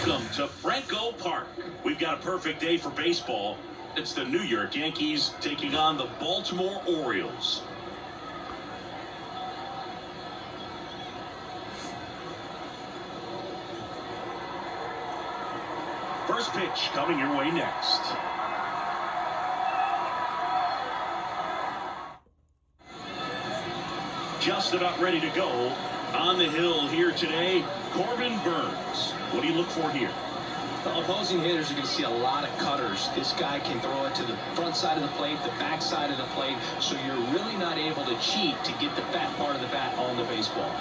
Welcome to Franco Park. We've got a perfect day for baseball. It's the New York Yankees taking on the Baltimore Orioles. First pitch coming your way next. Just about ready to go. On the hill here today, Corbin Burns. What do you look for here? The opposing hitters are going to see a lot of cutters. This guy can throw it to the front side of the plate, the back side of the plate, so you're really not able to cheat to get the fat part of the bat on the baseball.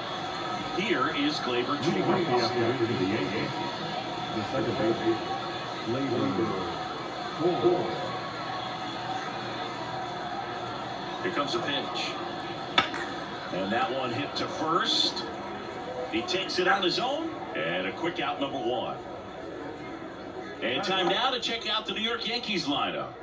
Here is Gleyber Torres. The second baseman, Gleyber. Here comes a pitch. And that one hit to first. He takes it on his own. And a quick out, number one. And time now to check out the New York Yankees lineup.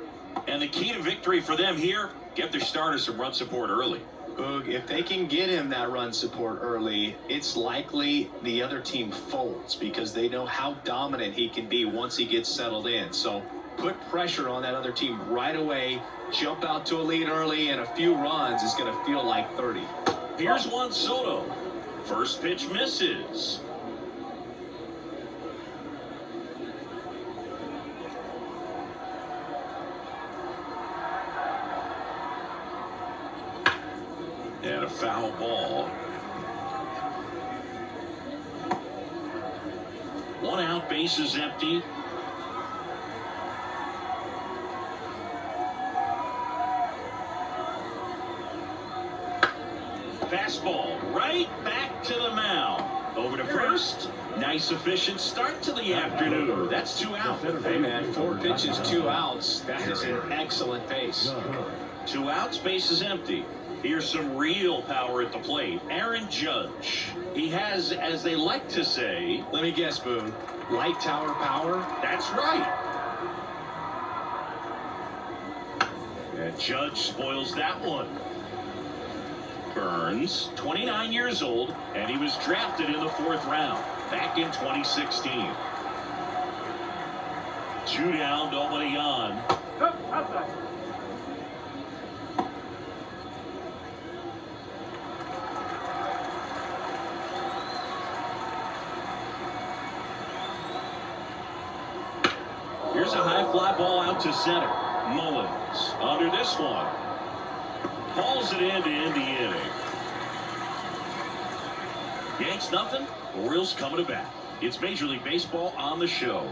And the key to victory for them here, get their starter some run support early. Boog, if they can get him that run support early, it's likely the other team folds because they know how dominant he can be once he gets settled in. So put pressure on that other team right away. Jump out to a lead early, and a few runs is going to feel like 30. Here's Juan Soto. First pitch misses. And a foul ball. One out, base is empty. Fastball right back to the mound. Over to first. Nice efficient start to the afternoon. That's 2 out. Hey man, 4 pitches, 2 outs. That is an excellent pace. 2 outs, base is empty. Here's some real power at the plate. Aaron Judge. He has, as they like to say, let me guess, Boone, light tower power? That's right. And Judge spoils that one. Burns, 29 years old, and he was drafted in the 4th round back in 2016. 2 down, nobody on. Here's a high fly ball out to center. Mullins under this one. Hauls it in to end the inning. Yanks nothing. Orioles coming to bat. It's Major League Baseball on the show.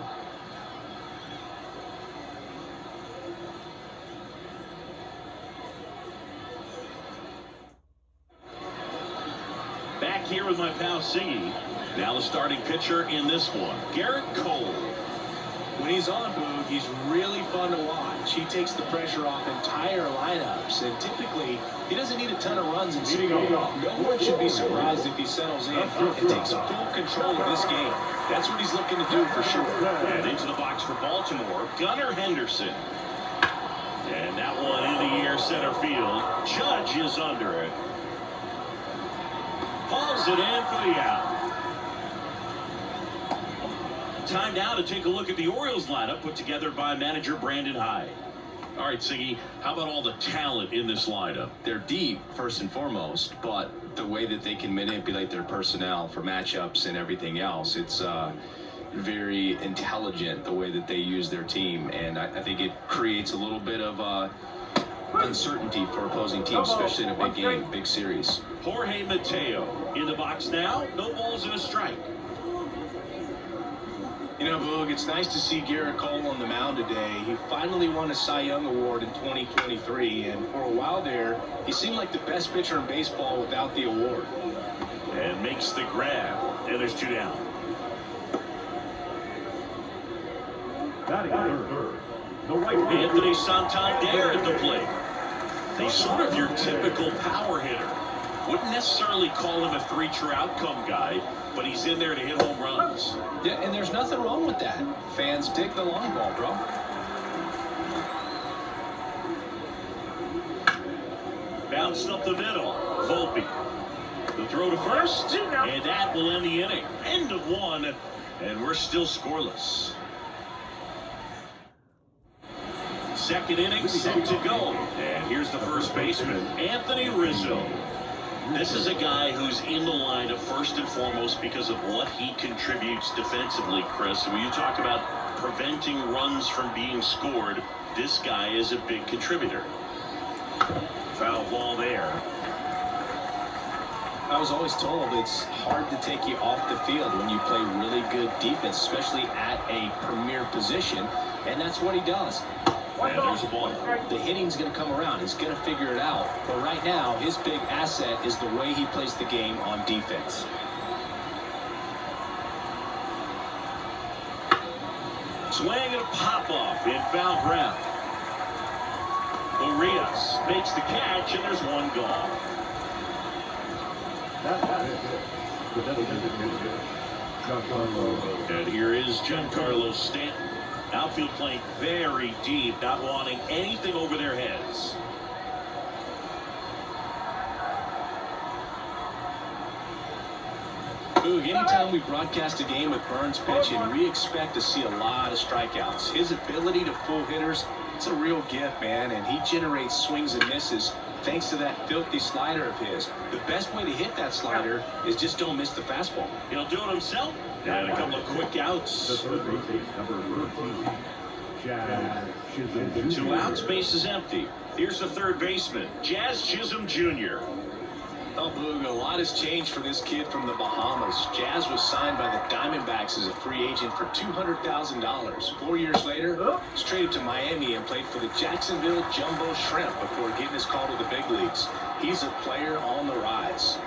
Back here with my pal Siggy. Now the starting pitcher in this one, Garrett Cole. When he's on, Boog, he's really fun to watch. He takes the pressure off entire lineups, and typically he doesn't need a ton of runs in single. No one should be surprised if he settles in and takes full control of this game. That's what he's looking to do for sure. And into the box for Baltimore, Gunnar Henderson. And that one in the air center field. Judge is under it. Hauls it in for the out. Time now to take a look at the Orioles lineup put together by manager Brandon Hyde. All right, Siggy, how about all the talent in this lineup? They're deep, first and foremost, but the way that they can manipulate their personnel for matchups and everything else, it's very intelligent the way that they use their team, and I think it creates a little bit of uncertainty for opposing teams, especially in a big game, big series. Jorge Mateo in the box now, no balls and a strike. You know, Boog, it's nice to see Garrett Cole on the mound today. He finally won a Cy Young Award in 2023, and for a while there, he seemed like the best pitcher in baseball without the award. And makes the grab, and there's 2 down. Batting third, the right Anthony Santander at the plate. He's sort of your typical power hitter. Wouldn't necessarily call him a 3-true outcome guy, but he's in there to hit home runs. Yeah, and there's nothing wrong with that. Fans dig the long ball, bro. Bounced up the middle. Volpe. The throw to first, and that will end the inning. End of 1. And we're still scoreless. Second inning set to go. And here's the first baseman, Anthony Rizzo. This is a guy who's in the lineup first and foremost because of what he contributes defensively, Chris. And when you talk about preventing runs from being scored, this guy is a big contributor. Foul ball there. I was always told it's hard to take you off the field when you play really good defense, especially at a premier position, and that's what he does. And there's a ball. The hitting's going to come around. He's going to figure it out. But right now, his big asset is the way he plays the game on defense. Swing and a pop-off in foul ground. Urias makes the catch, and there's one gone. And here is Giancarlo Stanton. Outfield playing very deep, not wanting anything over their heads. Boog, anytime we broadcast a game with Burns pitching, we expect to see a lot of strikeouts. His ability to fool hitters, it's a real gift, man, and he generates swings and misses thanks to that filthy slider of his. The best way to hit that slider is just don't miss the fastball. He'll do it himself. And a couple of quick outs. 2 outs, base is empty. Here's the third baseman, Jazz Chisholm Jr. Oh, Boog, a lot has changed for this kid from the Bahamas. Jazz was signed by the Diamondbacks as a free agent for $200,000. 4 years later, he's traded to Miami and played for the Jacksonville Jumbo Shrimp before getting his call to the big leagues. He's a player on the rise.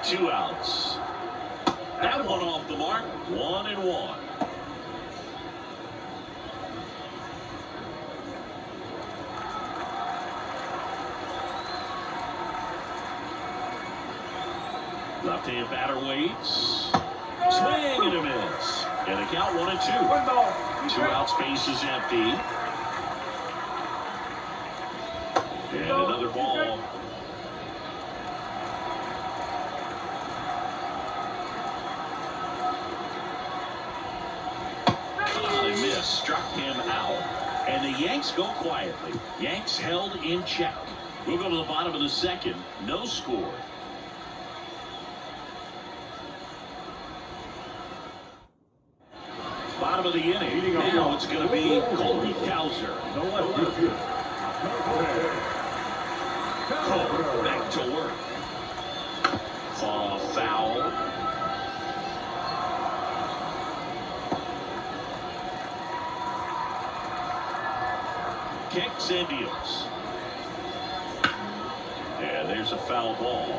2 outs. That one off the mark, 1-1. Left-hand batter waits. Swing and a miss. And a count 1-2. 2 outs, base is empty. And another ball. Struck him out, and the Yanks go quietly. Yanks held in check. We'll go to the bottom of the second. No score. Bottom of the inning. Now it's going to be Colby Cowser. Cole back to work. Foul. Kicks and deals. And there's a foul ball.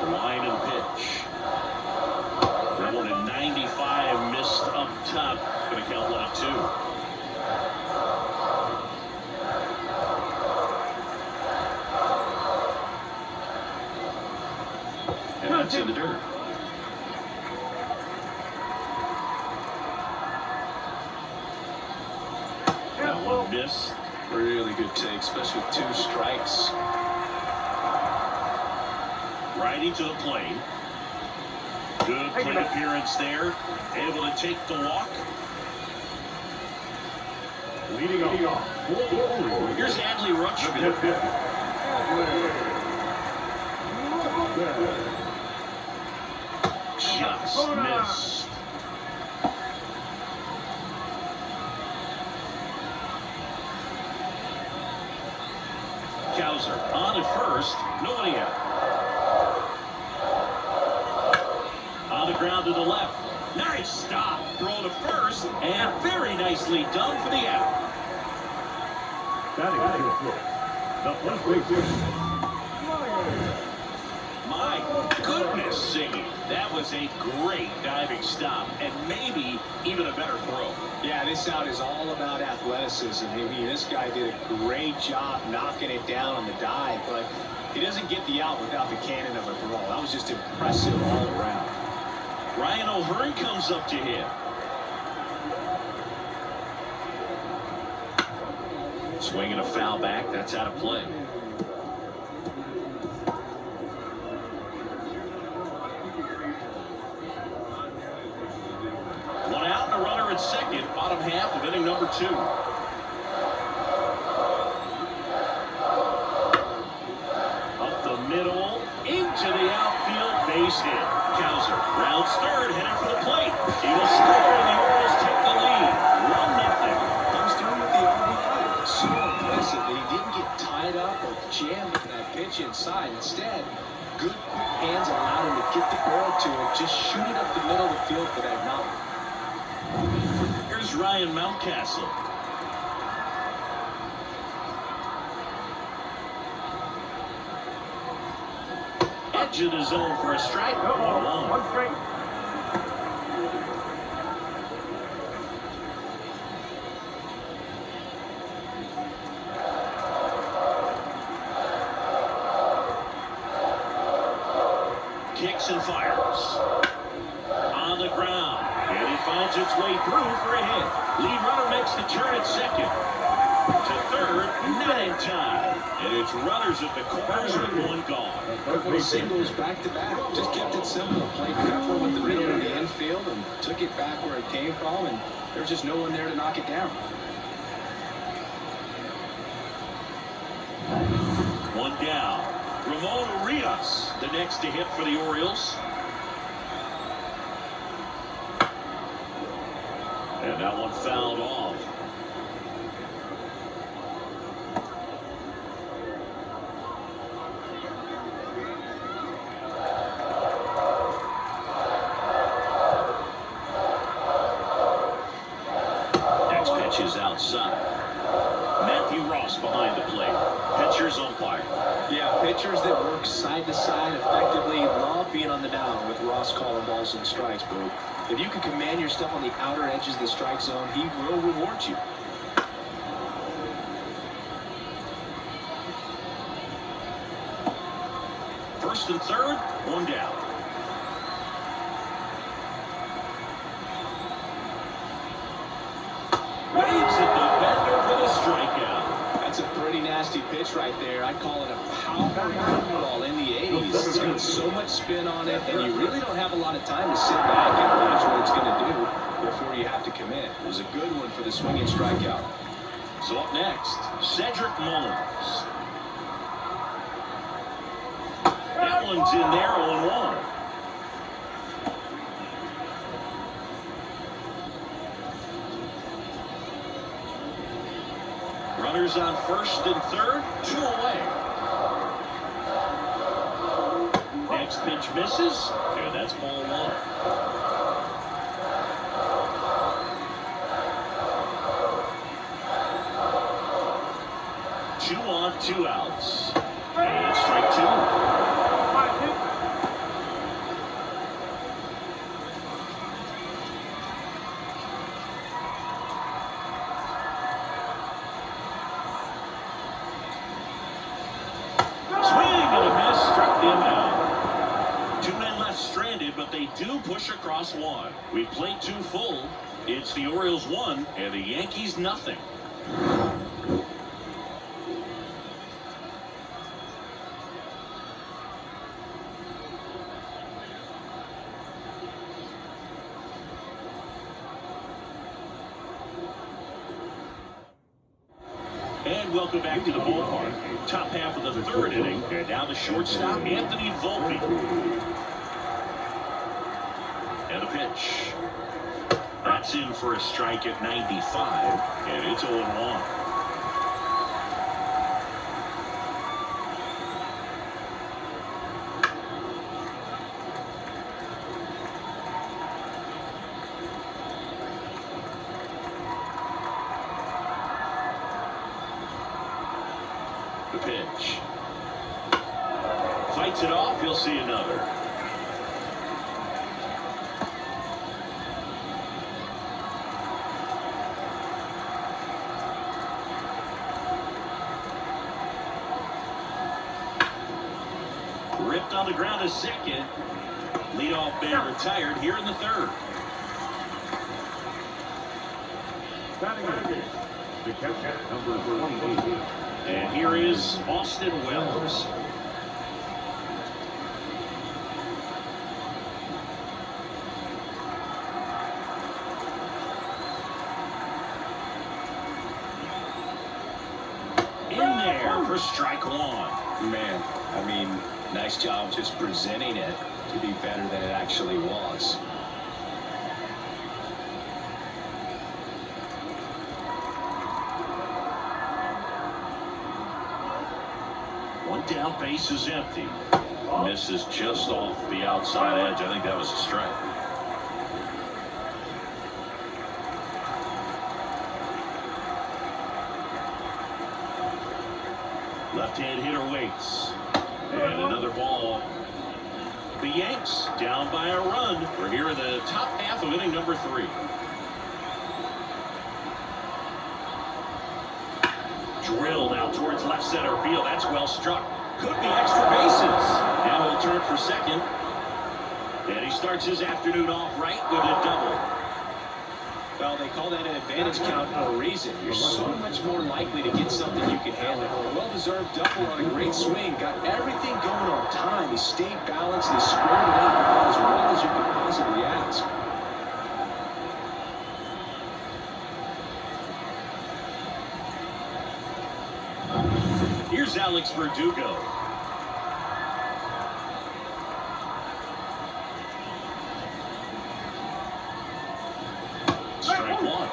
Line and pitch. That one at 95, missed up top. Going to count 1-2. And that's in the dirt. Miss. Really good take, especially with 2 strikes. Righty to the plate. Good plate appearance there. Able to take the walk. Leading off. Here's Adley Rutschman. Just missed. Cowser on at first, nobody out. On the ground to the left. Nice stop. Throw to first, and very nicely done for the out. The first baseman. My goodness singing. That was a great diving stop, and maybe even a better throw. Yeah, this out is all about athleticism. I mean, this guy did a great job knocking it down on the dive, but he doesn't get the out without the cannon of a throw. That was just impressive all around. Ryan O'Hearn comes up to him. Swinging a foul back. That's out of play. number 2. Up the middle, into the outfield, base hit. Cowser rounds third, headed for the plate. He will score, and the Orioles take the lead. 1-0. Comes through with the RBI. So impressive that he didn't get tied up or jammed with that pitch inside. Instead, good quick hands allowed him to get the barrel to it. Just shoot it up the middle of the field for that mountain. Here's Ryan Mountcastle. Edge of the zone for a strike. 1-1. One strike. Kicks and fires. On the ground. And it finds its way through for a hit. Lead runner makes the turn at second. To third, not in time. And it's runners at the corners with one gone. Couple of singles back to back. Just kept it simple. Played careful with the middle of the infield and took it back where it came from. And there's just no one there to knock it down. One down. Ramon Urias, the next to hit for the Orioles. And that one fouled off. Next pitch is outside. Matthew Ross behind the plate. Pitcher's umpire. Yeah, pitchers that work side to side effectively love being on the mound with Ross calling balls and strikes, Boo. If you can command your stuff on the outer edges of the strike zone, he will reward you. First and third, one down. Waves at the bender for the strikeout. That's a pretty nasty pitch right there. I'd call it a power football in the 80s. It's got so much spin on it, and you really don't have a lot of time to sit back and watch what it's going to do before you have to commit. It was a good one for the swinging strikeout. So up next, Cedric Mullins. That one's in there, 0-1. Runners on first and third, 2 away. Next pitch misses, and that's ball 1. Two on, 2 outs. And strike 2. But they do push across 1. We played 2 full. It's the Orioles 1 and the Yankees nothing. And welcome back to the ballpark. Top half of the 3rd inning, and now the shortstop, Anthony Volpe. And a pitch. That's in for a strike at 95, and it's 0-1. The pitch. Fights it off, you'll see another. Ripped on the ground a second. Leadoff man retired here in the 3rd. Batting again. The catcher, number 28. And here is Austin Wells. in there for strike one. Man, I mean, nice job just presenting it to be better than it actually was. One down, base is empty. Misses just off the outside edge. I think that was a strike. Left-hand hitter waits. And another ball. The Yanks down by a run. We're here in the top half of inning number 3. Drilled out towards left center field. That's well struck. Could be extra bases. Now he'll turn for second. And he starts his afternoon off right with a double. Well, they call that an advantage count for a reason. You're so much more likely to get something you can handle. A well-deserved double on a great swing. Got everything going on time. He stayed balanced. He squared it up about as well as you could possibly ask. Here's Alex Verdugo. Strike one.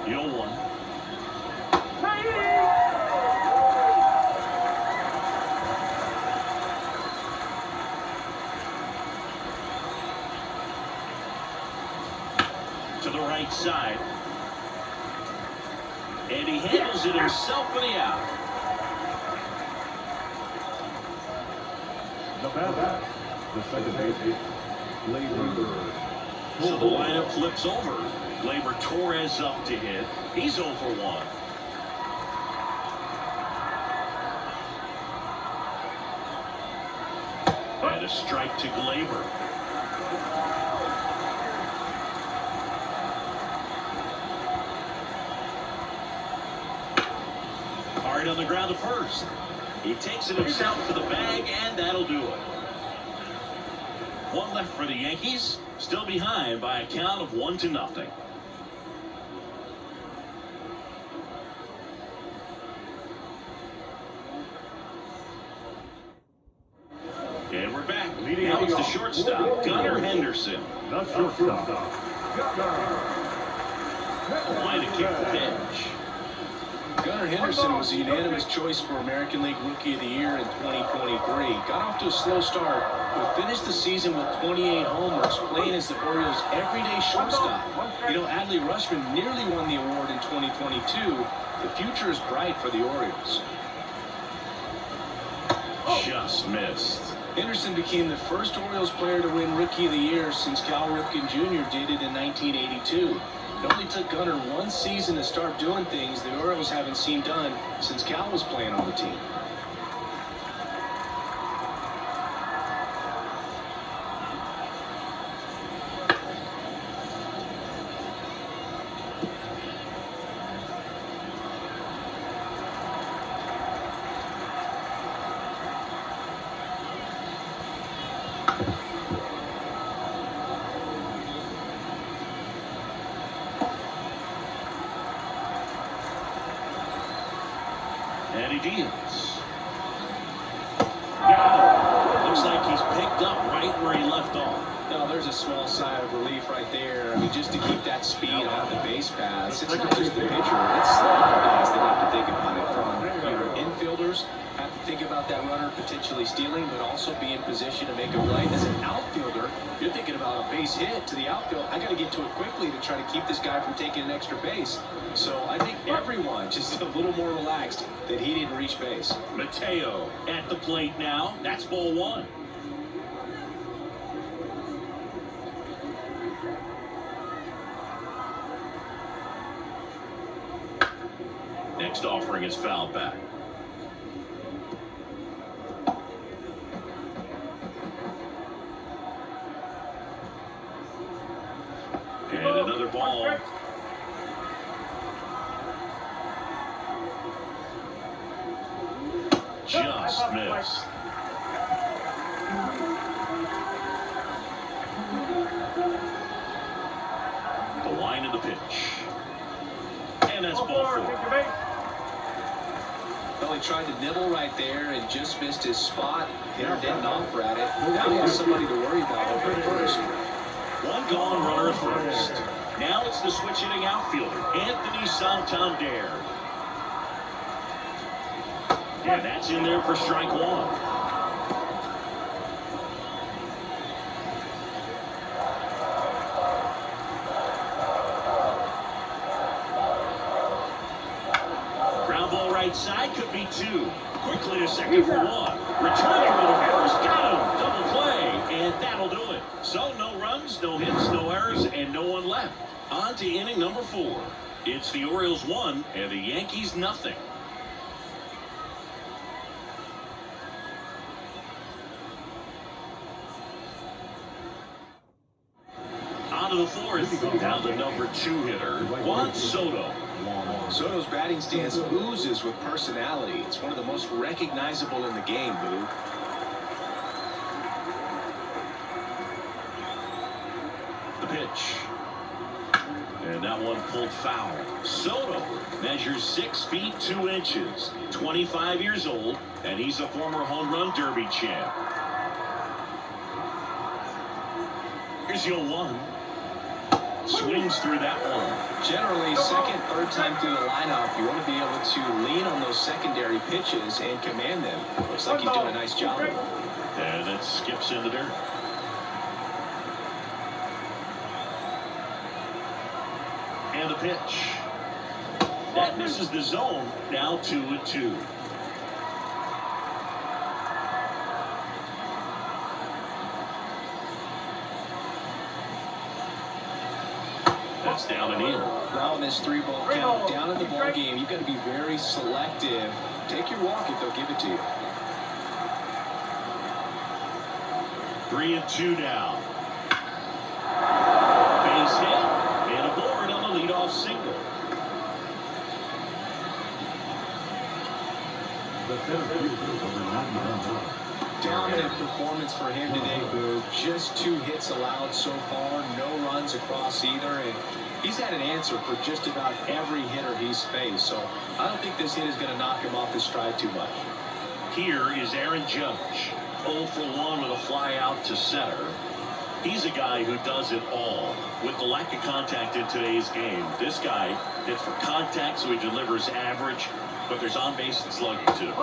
The 0-1. To the right side. And he handles it himself for the out. The batter, the second baseman, Gleyber. So the lineup flips over. Gleyber Torres up to hit. He's 0 for 1. And a strike to Gleyber. Hard on the ground to first. He takes it himself to the bag, and that'll do it. One left for the Yankees. Still behind by a count of 1-0. And we're back. Now it's the shortstop, Gunnar Henderson. The shortstop, Line to kick the pitch. Gunnar Henderson was a unanimous choice for American League Rookie of the Year in 2023. Got off to a slow start, but finished the season with 28 homers, playing as the Orioles' everyday shortstop. You know, Adley Rutschman nearly won the award in 2022. The future is bright for the Orioles. Just missed. Henderson became the first Orioles player to win Rookie of the Year since Cal Ripken Jr. did it in 1982. It only took Gunnar one season to start doing things the Orioles haven't seen done since Cal was playing on the team. And he deals. Got it. Looks like he's picked up right where he left off. No, there's a small sigh of relief right there. I mean, just to keep that speed on the base paths. It's not just the pitcher. It's the other guys that have to think about it. From infielders have to think about that runner potentially stealing, but also be in position to make a play. As an outfielder, you're thinking about a base hit to the outfield. I got to get to it quickly to try to keep this guy from taking an extra base. So I think everyone just a little more relaxed that he didn't reach base. Mateo at the plate now. That's ball one. Next offering is fouled back. And another ball. just missed. The line of the pitch. And that's ball 4. Well, he tried to nibble right there and just missed his spot. Hitter didn't offer at it. Now he has somebody to worry about over at first. One gone, runner at first. Now it's the switch hitting outfielder, Anthony Santander. And that's in there for strike 1. Right side could be 2. Quickly to second for 1. Return throw to first. Got him. Double play. And that'll do it. So no runs, no hits, no errors, and no one left. On to inning number 4. It's the Orioles 1 and the Yankees nothing. On to the 4th. Now the number 2 hitter, Juan Soto. Soto's batting stance oozes with personality. It's one of the most recognizable in the game, Boo. The pitch. And that one pulled foul. Soto measures 6 feet 2 inches, 25 years old, and he's a former home run derby champ. Here's your 1. Swings through that one. Generally, second, third time through the lineup, you want to be able to lean on those secondary pitches and command them. Looks like he's doing a nice job of it. And it skips in the dirt. And the pitch. That misses the zone. Now 2-2. That's down and in. Now in this 3-ball count, down in the ball game, you've got to be very selective. Take your walk if they'll give it to you. 3-2 now. Base hit and a board on the leadoff single. Dominant performance for him today, Boo. Just 2 hits allowed so far, no runs across either, and he's had an answer for just about every hitter he's faced, so I don't think this hit is going to knock him off his stride too much. Here is Aaron Judge, 0 for 1 with a fly out to center. He's a guy who does it all. With the lack of contact in today's game, this guy hits for contact, so he delivers average, but there's on-base and slugging too.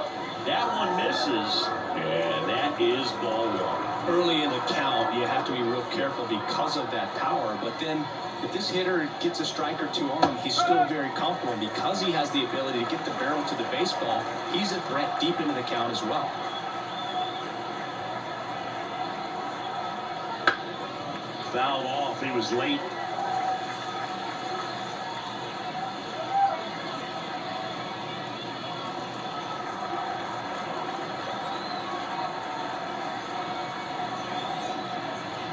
That one misses, and that is ball 1. Early in the count, you have to be real careful because of that power, but then if this hitter gets a strike or 2 on him, he's still very comfortable, and because he has the ability to get the barrel to the baseball, he's a threat deep into the count as well. Fouled off. He was late.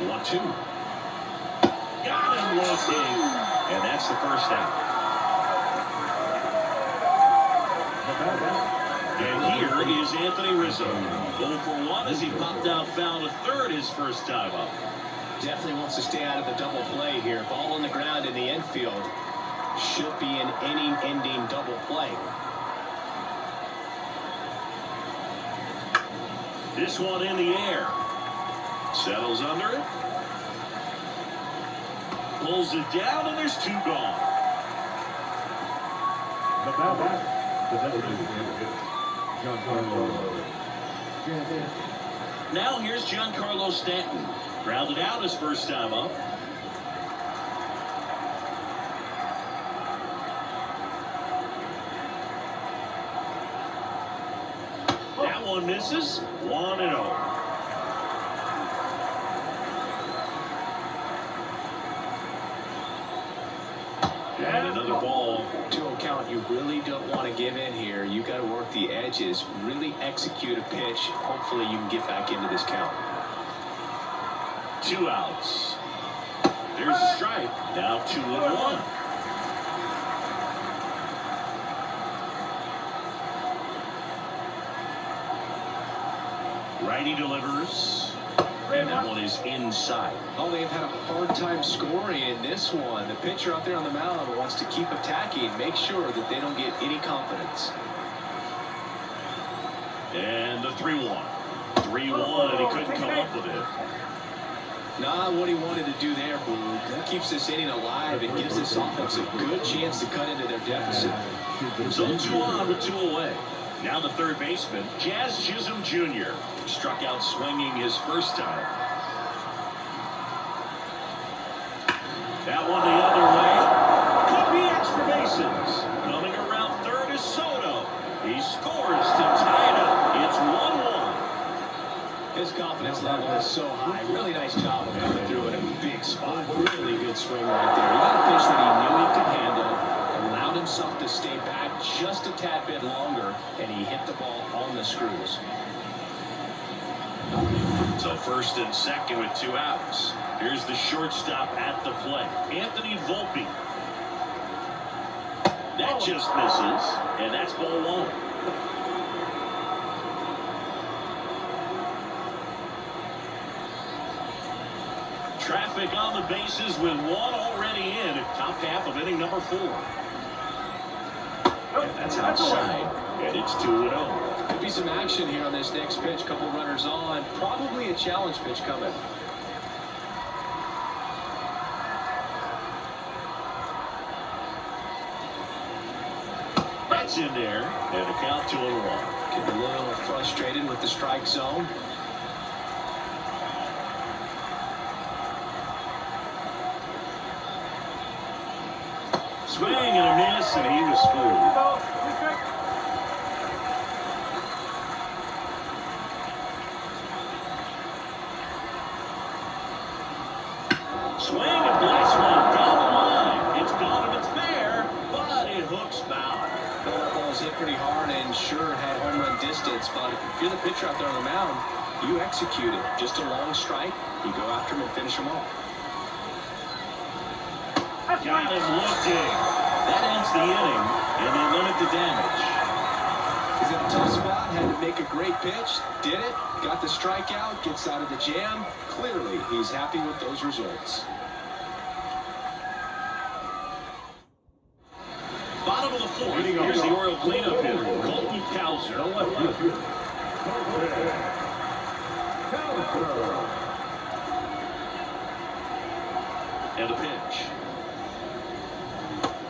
One, 2. Got him looking. And that's the first out. And here is Anthony Rizzo. 0 for 1 as he popped out foul to third his first time up. Definitely wants to stay out of the double play here. Ball on the ground in the infield. Should be an inning-ending double play. This one in the air. Settles under it. Pulls it down, and there's 2 gone. Now here's Giancarlo Stanton. Grounded out his first time up. That one misses. 1-0. And another ball. To a count, you really don't want to give in here. You got to work the edges, really execute a pitch. Hopefully you can get back into this count. 2 outs. There's a strike. Now 2-1. Righty delivers. And that one is inside. Oh, they've had a hard time scoring in this one. The pitcher out there on the mound wants to keep attacking, make sure that they don't get any confidence. And the 3-1. 3-1, and he couldn't come up with it. Not what he wanted to do there, Boo. That keeps this inning alive and gives this offense a good chance to cut into their deficit. So 2 on with 2 away. Now the third baseman, Jazz Chisholm Jr. struck out swinging his first time. That one the other way. Could be extra bases. Coming around third is Soto. He scores to tie it up. It's 1-1. His confidence level is so high. Really nice job of coming through in a big spot. Really good swing right there. He got a pitch that he knew he could handle. Allowed himself to stay back just a tad bit longer, and he hit the ball on the screws. So first and second with 2 outs. Here's the shortstop at the plate, Anthony Volpe. That just misses, and that's ball 1. Traffic on the bases with 1 already in at top half of inning number 4. And that's outside, and it's 2-0. Could be some action here on this next pitch. Couple runners on. Probably a challenge pitch coming. That's in there, and a count 2-1. Get a little frustrated with the strike zone. Swing and a miss, and he was fooled. Swing and blast one down the line. It's gone and it's fair, but it hooks foul. That ball's hit pretty hard and sure had home run distance, but if you're the pitcher out there on the mound, you execute it. Just a long strike, you go after him and finish him off. Got him looking. That ends the inning, and they limit the damage. He's in a tough spot, had to make a great pitch, did it, got the strikeout, gets out of the jam. Clearly, he's happy with those results. Bottom of the 4th, here's the Oriole cleanup hitter, Colton Cowser. And the pitch.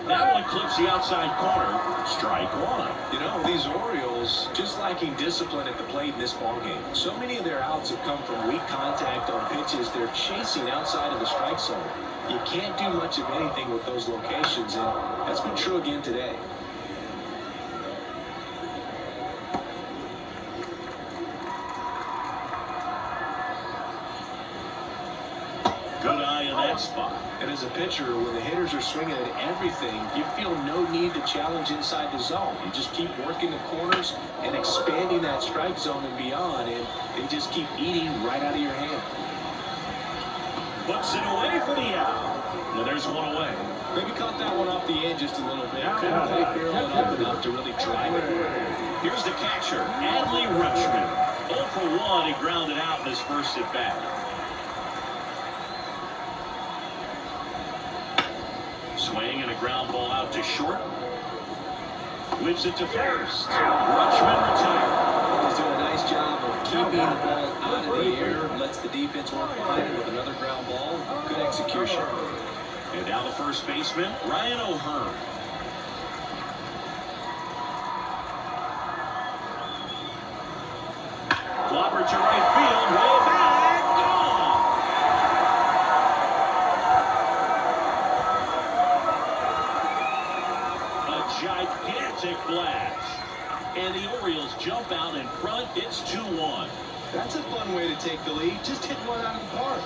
That one clips the outside corner. Strike 1. You know, these Orioles just lacking discipline at the plate in this ballgame. So many of their outs have come from weak contact on pitches they're chasing outside of the strike zone. You can't do much of anything with those locations, and that's been true again today. Good eye in that spot. And as a pitcher, when the hitters are swinging at everything, you feel no need to challenge inside the zone. You just keep working the corners and expanding that strike zone and beyond, and they just keep eating right out of your hand. Puts it away for the out. Well, there's 1 away. Maybe caught that one off the end just a little bit. Couldn't quite barrel it up enough to really drive it. Here's the catcher, Adley Rutschman. 0 for 1, he grounded out in his first at bat. Swing and a ground ball out to short. Whips it to first. Rutschman retired. He's doing a nice job of keeping the ball out of the air. Lets the defense work behind it with another ground ball. Good execution. And now the first baseman, Ryan O'Hearn. Clobber to right field, way back, gone! A gigantic blast. And the Orioles jump out in front. It's 2-1. That's a fun way to take the lead. Just hit one out of the park.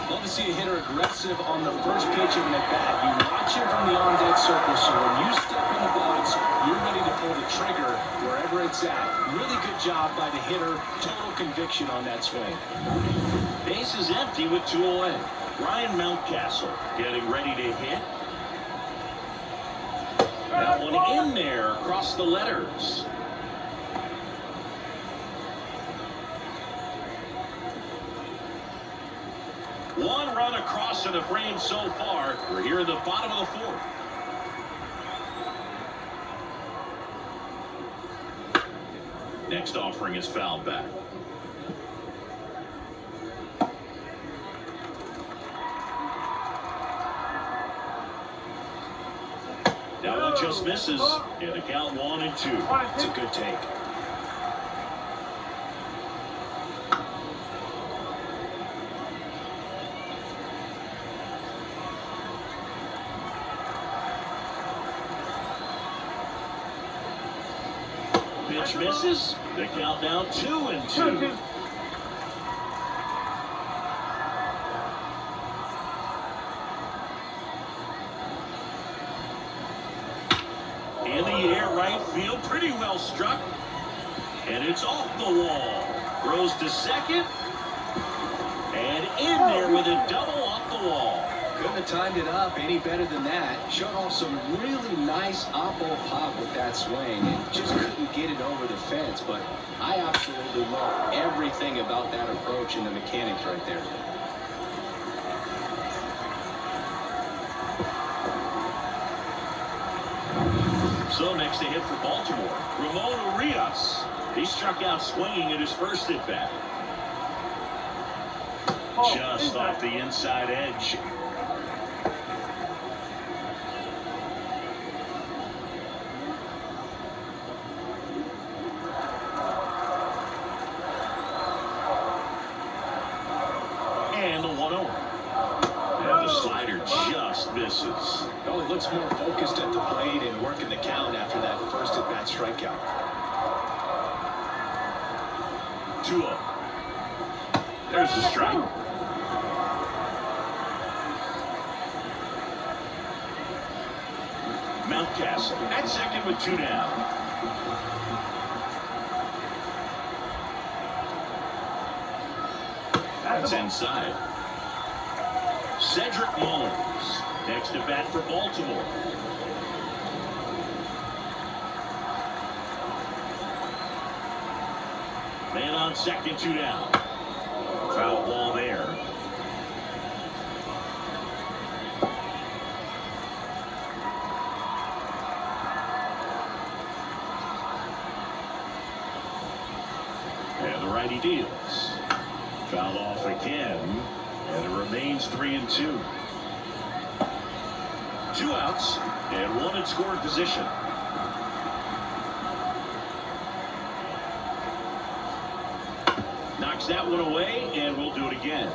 Love to see a hitter aggressive on the first pitch of an at-bat. You watch him from the on-deck circle, so when you step in the box, you're ready to pull the trigger wherever it's at. Really good job by the hitter. Total conviction on that swing. Base is empty with 2 away. Ryan Mountcastle getting ready to hit. That one in there across the letters. One run across in the frame so far. We're here in the bottom of the fourth. Next offering is fouled back. That one just misses. And the count 1-2. It's a good take. Pitch misses. The count now 2-2. In the air, right field, pretty well struck. And it's off the wall. Throws to second. And in there with a double off the wall. Couldn't have timed it up any better than that. Showed off some really nice oppo pop with that swing and just couldn't get it over the fence. But I absolutely love everything about that approach and the mechanics right there. So next to hit for Baltimore, Ramon Urias. He struck out swinging at his first at bat. Just off the inside edge. And the 1-0. And the slider just misses. Well, he looks more focused at the plate and working the count after that first at-bat strikeout. 2-0. There's the strike. Mountcastle at second with 2 down. That's inside. Cedric Mullins next to bat for Baltimore. Man on second, 2 down. Foul ball there. And the righty deals. Foul off again. And it remains 3-2. 2 outs and 1 in scoring position. Knocks that one away, and we'll do it again.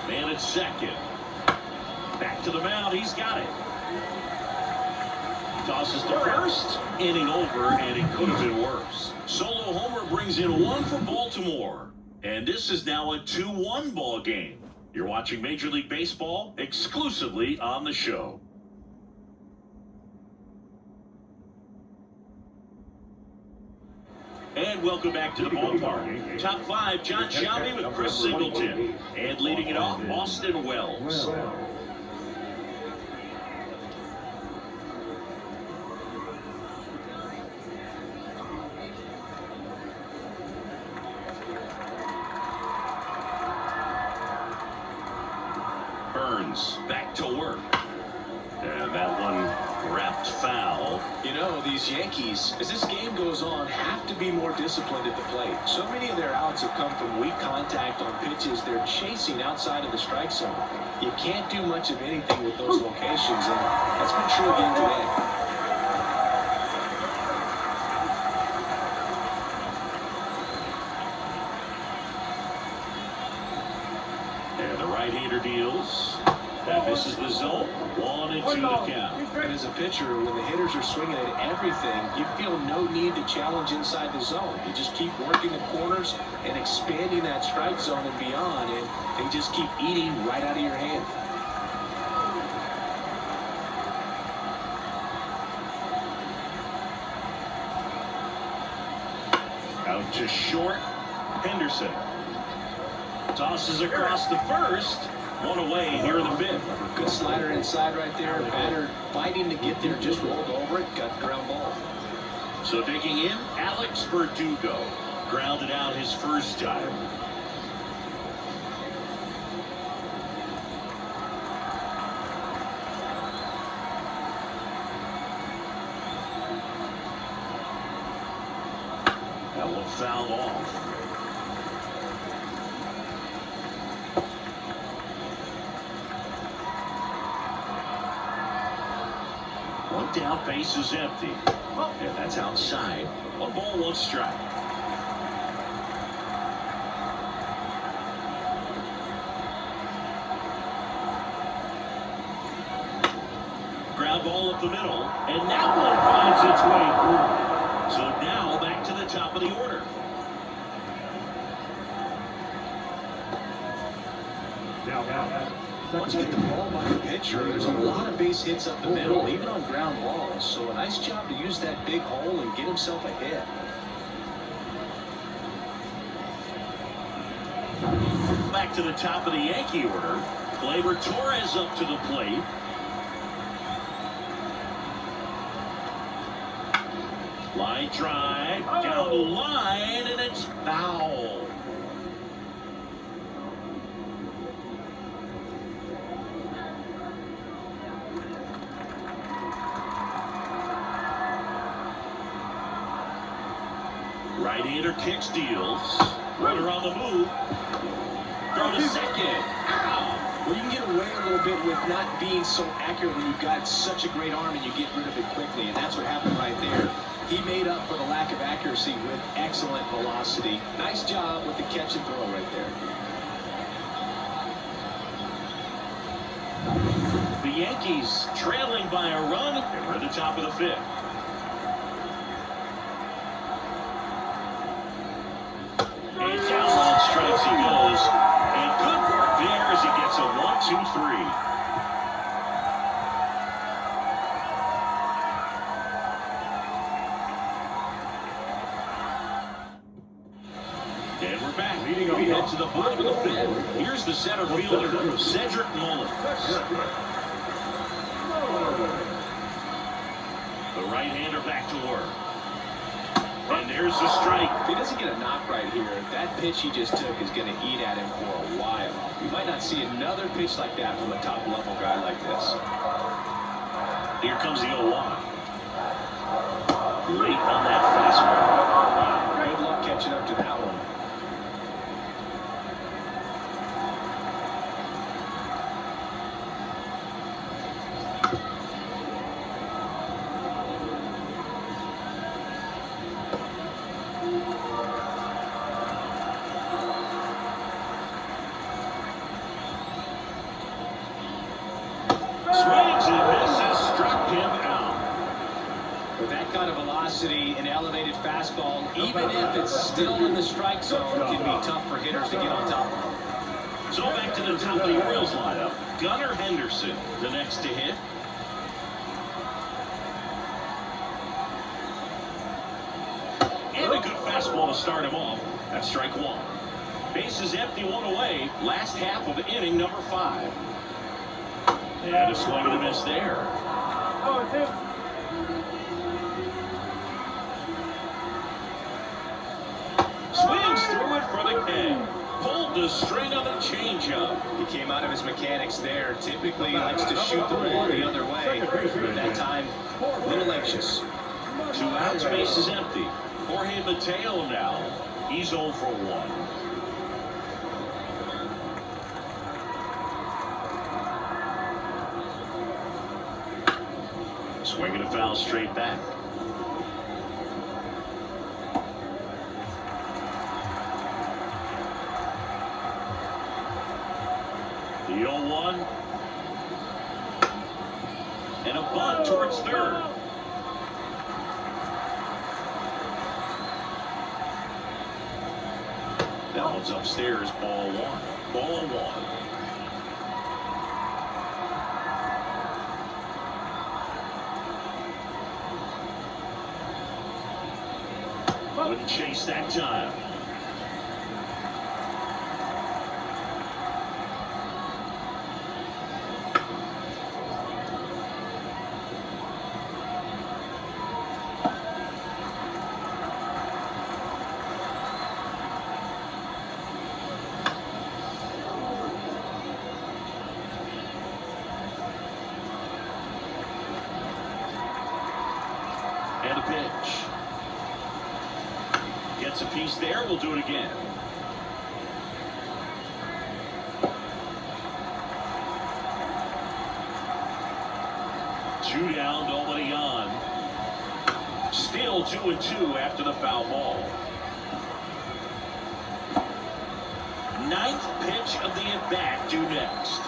Man at second. Back to the mound. He's got it. Tosses to first. Inning over, and it could have been worse. Solo homer brings in 1 for Baltimore. And this is now a 2-1 ball game. You're watching Major League Baseball exclusively on the show. And welcome back to the ballpark. Top 5, John Shelby with Chris Singleton. And leading it off, Austin Wells. Burns back to work. And that one wrapped foul. You know, these Yankees, as this game goes on, have to be more disciplined at the plate. So many of their outs have come from weak contact on pitches they're chasing outside of the strike zone. You can't do much of anything with those locations, and that's been true again today. And the right-hander deals. That misses the zone. 1-2 the count. And as a pitcher, when the hitters are swinging at everything, you feel no need to challenge inside the zone. You just keep working the corners and expanding that strike zone and beyond, and they just keep eating right out of your hand. Out to short. Henderson tosses across the first. One away here in the fifth. Good slider inside right there. Batter fighting to get there, just rolled over it, got the ground ball. So digging in, Alex Verdugo grounded out his first time. That one fouled off. One down, base is empty. And that's outside. 1 ball, 1 strike. Ground ball up the middle, and that one finds its way through. So now back to the top of the order. Once you get the ball by the pitcher, there's a lot of base hits up the middle, even on ground balls. So a nice job to use that big hole and get himself a hit. Back to the top of the Yankee order. Gleyber Torres up to the plate. Line drive down the line, and it's foul. Right-hander kicks, deals. Runner on the move. Throw to second. Ow. Well, you can get away a little bit with not being so accurate when you've got such a great arm and you get rid of it quickly, and that's what happened right there. He made up for the lack of accuracy with excellent velocity. Nice job with the catch and throw right there. The Yankees trailing by a run, and we're at the top of the fifth. And down on strikes he goes. And good work there as he gets a 1-2-3. And we're back. We head to the bottom of the fifth. Here's the center fielder, Cedric Mullins. The right-hander back to work. And there's the strike. If he doesn't get a knock right here, that pitch he just took is going to eat at him for a while. We might not see another pitch like that from a top-level guy like this. Here comes the 0-1. Late on that fastball. Good luck catching up to that one. Swings and misses, struck him out. With that kind of velocity and elevated fastball, even if it's still in the strike zone, it can be tough for hitters to get on top of. So back to the top of the Orioles lineup. Gunnar Henderson, the next to hit. And a good fastball to start him off. That's strike one. Base is empty, 1 away. Last half of inning number 5. And a swing and a miss there. Swings through it for the K. Pulled the string of a changeup. He came out of his mechanics there. Typically he likes to shoot the ball the other way. But that time, a little anxious. 2 outs, base is empty. Jorge Mateo now. He's 0 for 1. Swinging a foul straight back. The 0-1. And a bunt towards third. That one's upstairs, ball 1. Ball 1. Wouldn't chase that time. And a pitch. Gets a piece there. We'll do it again. Two down, nobody on. Still 2-2 after the foul ball. Ninth pitch of the at-bat due next.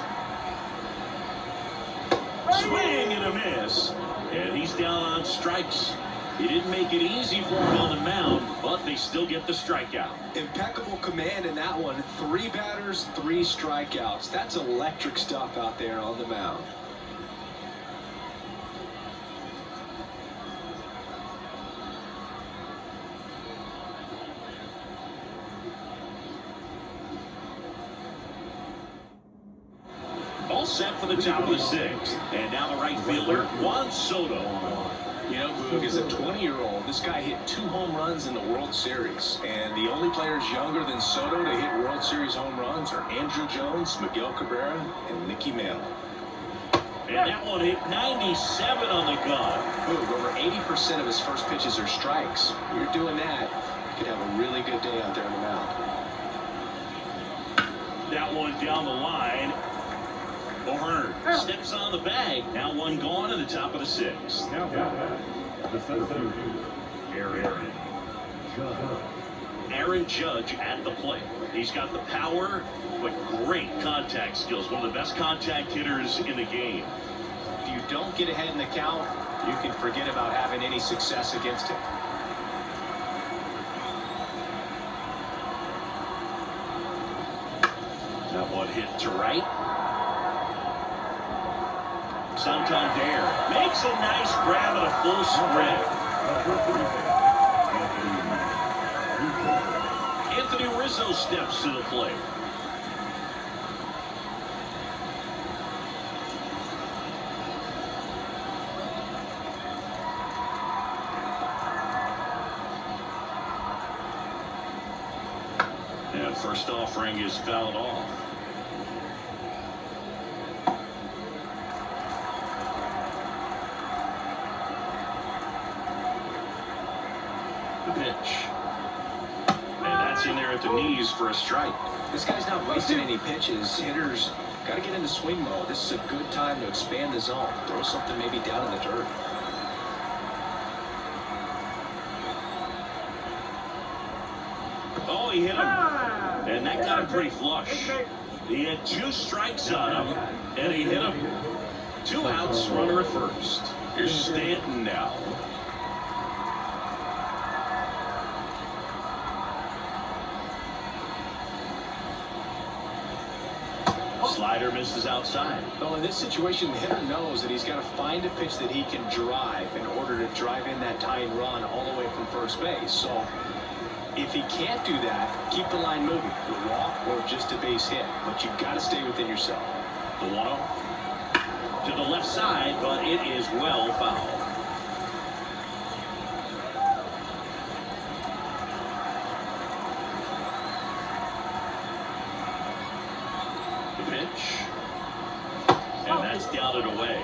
Swing and a miss. And he's down on strikes. He didn't make it easy for him on the mound, but they still get the strikeout. Impeccable command in that one. 3 batters, 3 strikeouts. That's electric stuff out there on the mound. All set for the top of the 6th. And now the right fielder, Juan Soto. You know, Boog, as a 20-year-old, this guy hit 2 home runs in the World Series. And the only players younger than Soto to hit World Series home runs are Andrew Jones, Miguel Cabrera, and Mickey Mantle. And that one hit 97 on the gun. Boog, over 80% of his first pitches are strikes. You're doing that, you could have a really good day out there on the mound. That one down the line. O'Hearn steps on the bag. Now one gone in the top of the 6th. The center, Aaron Judge at the plate. He's got the power, but great contact skills. One of the best contact hitters in the game. If you don't get ahead in the count, you can forget about having any success against him. That one hit to right. Santander makes a nice grab at a full spread. Anthony Rizzo steps to the plate. And first offering is fouled off. Pitch. And that's in there at the knees for a strike. This guy's not wasting any pitches. Hitters got to get into swing mode. This is a good time to expand the zone. Throw something maybe down in the dirt. Oh, he hit him. And that got him pretty flush. He had 2 strikes on him, and he hit him. 2 outs, runner at first. Here's Stanton now. Slider misses outside. Well, in this situation, the hitter knows that he's got to find a pitch that he can drive in order to drive in that tying run all the way from first base. So if he can't do that, keep the line moving. A walk or just a base hit. But you've got to stay within yourself. The 1-0 to the left side, but it is well fouled. Pitch, and that's down and away.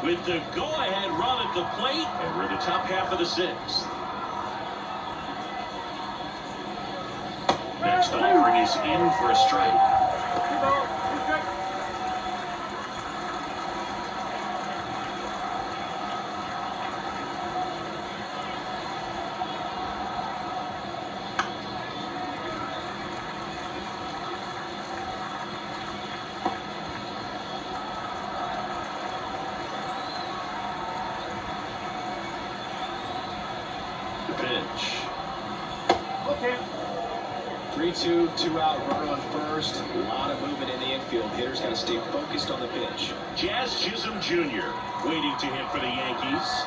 With the go-ahead run at the plate, and we're in the top half of the 6th. Next offering is in for a strike. Pitch. 3-2, 2 out, runner on first. A lot of movement in the infield. Hitters got to stay focused on the pitch. Jazz Chisholm Jr. waiting to hit for the Yankees.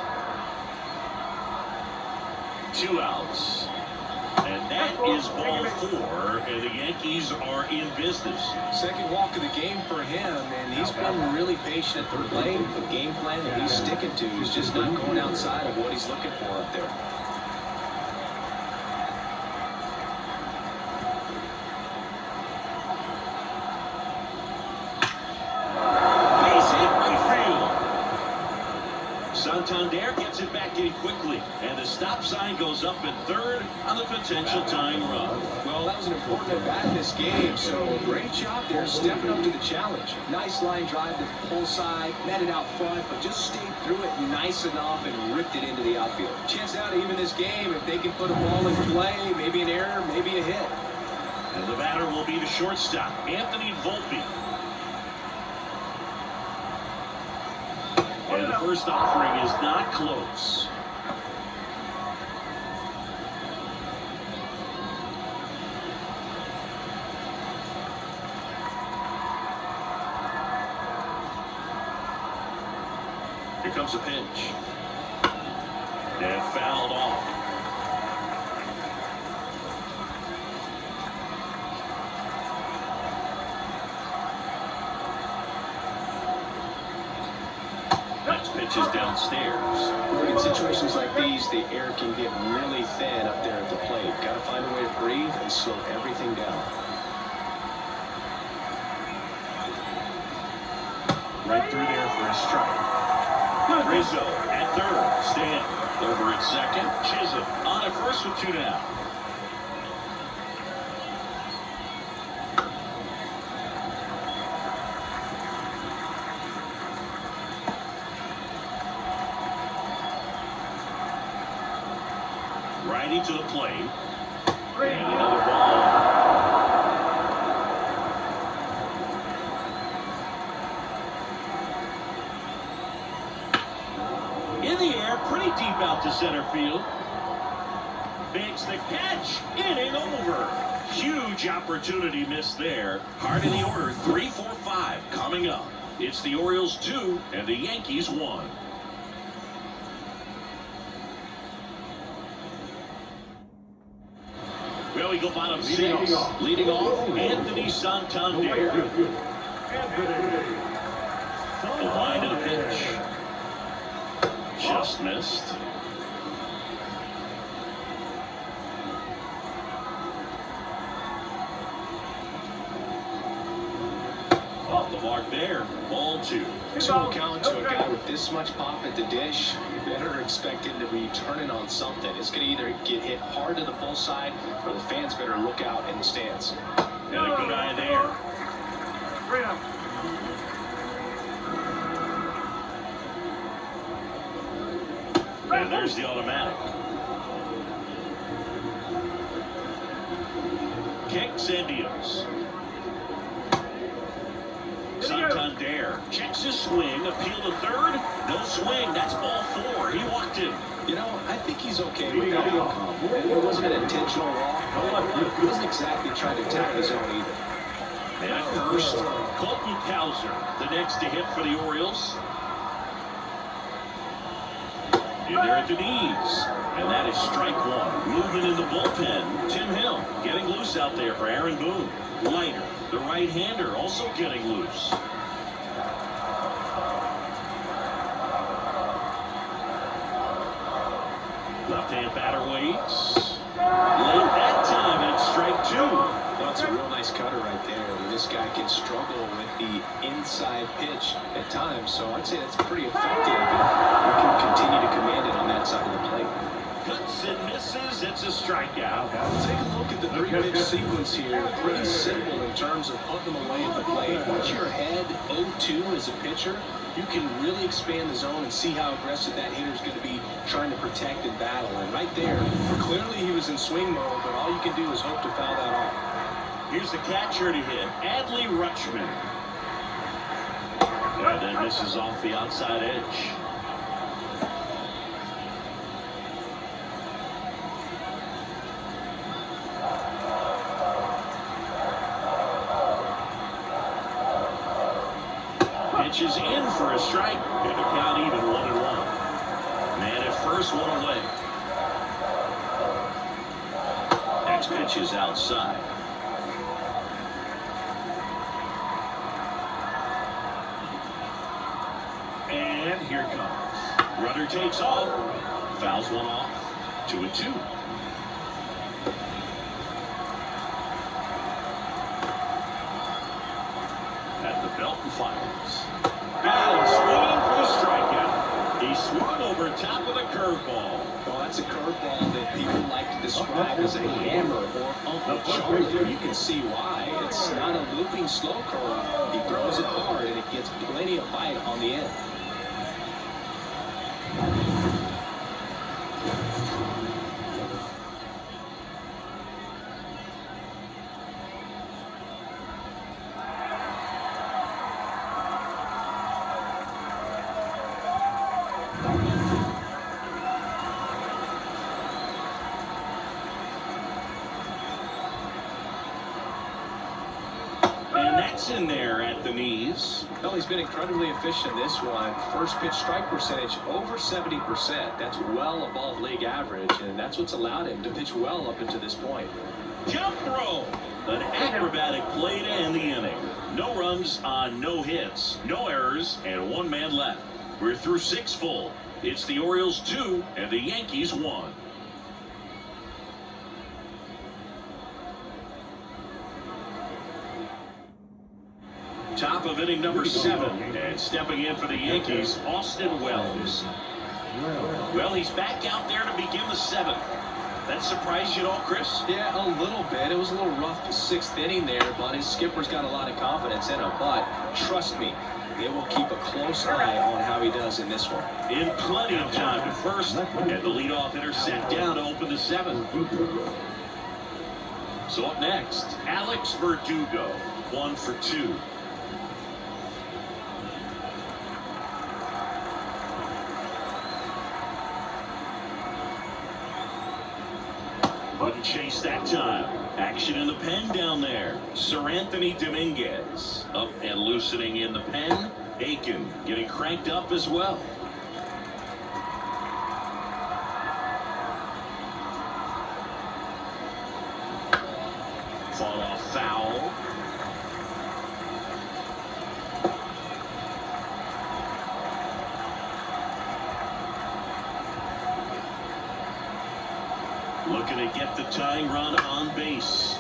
2 outs. And that is ball 4, and the Yankees are in business. Second walk of the game for him, and he's been really patient at the plate. The game plan that he's sticking to is just not going outside of what he's looking for up there. Santander gets it back in quickly, and the stop sign goes up in third on the potential tying run. Well, that was an important at-bat in this game, so great job there stepping up to the challenge. Nice line drive to the pull side, met it out front, but just stayed through it nice enough and ripped it into the outfield. Chance out to even this game if they can put a ball in play, maybe an error, maybe a hit. And the batter will be the shortstop, Anthony Volpe. And the first offering is not close. Here comes a pitch. And fouled off. Pitches downstairs. In situations like these, the air can get really thin up there at the plate. Got to find a way to breathe and slow everything down. Right through there for a strike. Rizzo at third. Stan over at second. Chisholm on at first with 2 down. Righty to the plate. And another ball. In the air, pretty deep out to center field. Makes the catch. Inning over. Huge opportunity missed there. Hard in the order. 3, 4, 5 coming up. It's the Orioles 2 and the Yankees 1. Well, we go bottom 6. Leading off, Anthony Santander. The line to the pitch. Just missed. Off the mark there. Ball 2. So count to a guy with this much pop at the dish. You better expect him to be turning on something. It's going to either get hit hard to the pull side, or the fans better look out in the stands. And a good eye there. And there's the automatic. Kicks and deals. Santander checks his swing, appeal to third, no swing, that's ball 4, he walked him. You know, I think he's okay with that outcome. It wasn't an intentional walk. He wasn't exactly trying to attack his own either. And at first, Colton Cowser, the next to hit for the Orioles. In there at the knees, and that is strike 1. Movement in the bullpen, Tim Hill getting loose out there for Aaron Boone. Leiter, the right-hander, also getting loose. Left-hand batter waits. Late that time, it's strike 2. Well, it's a real nice cutter right there. This guy can struggle with the inside pitch at times, so I'd say that's pretty effective. And we can continue to command it on that side of the plate. Cuts and misses, it's a strikeout. Take a look at the 3-pitch sequence here. Pretty simple in terms of putting them away at the plate. Once you're ahead 0-2 as a pitcher, you can really expand the zone and see how aggressive that hitter is going to be trying to protect and battle. And right there, clearly he was in swing mode, but all you can do is hope to foul that off. Here's the catcher to hit, Adley Rutschman. And then misses off the outside edge. Pitches in for a strike, and the count even 1-1. Man at first, 1 away. Next pitch is outside. And here it comes. Runner takes off. Fouls one off. 2-2. At the belt and fires. And swinging for the strikeout. He swung over top of the curveball. Well, that's a curveball that people like to describe as a hammer or Uncle Charlie. You can see why. It's not a looping slow curve. He throws it hard and it gets plenty of bite on the end. And that's in there at the knees. Well, he's been incredibly efficient this one. First pitch strike percentage over 70%. That's well above league average, and that's what's allowed him to pitch well up until this point. Jump throw. An acrobatic play to end the inning. No runs on no hits, no errors, and one man left. We're through 6 full. It's the Orioles 2 and the Yankees 1. Top of inning number 7, and stepping in for the Yankees, Austin Wells. Well, he's back out there to begin the 7th. That surprised you at all, Chris? Yeah, a little bit. It was a little rough the 6th inning there, but his skipper's got a lot of confidence in him. But trust me, they will keep a close eye on how he does in this one. In plenty of time to first, and the leadoff hitter set down to open the 7th. So up next, Alex Verdugo, 1 for 2. Wouldn't chase that time. Action in the pen down there. Sir Anthony Dominguez up and loosening in the pen. Aiken getting cranked up as well. Fought off foul. Looking to get the tying run on base.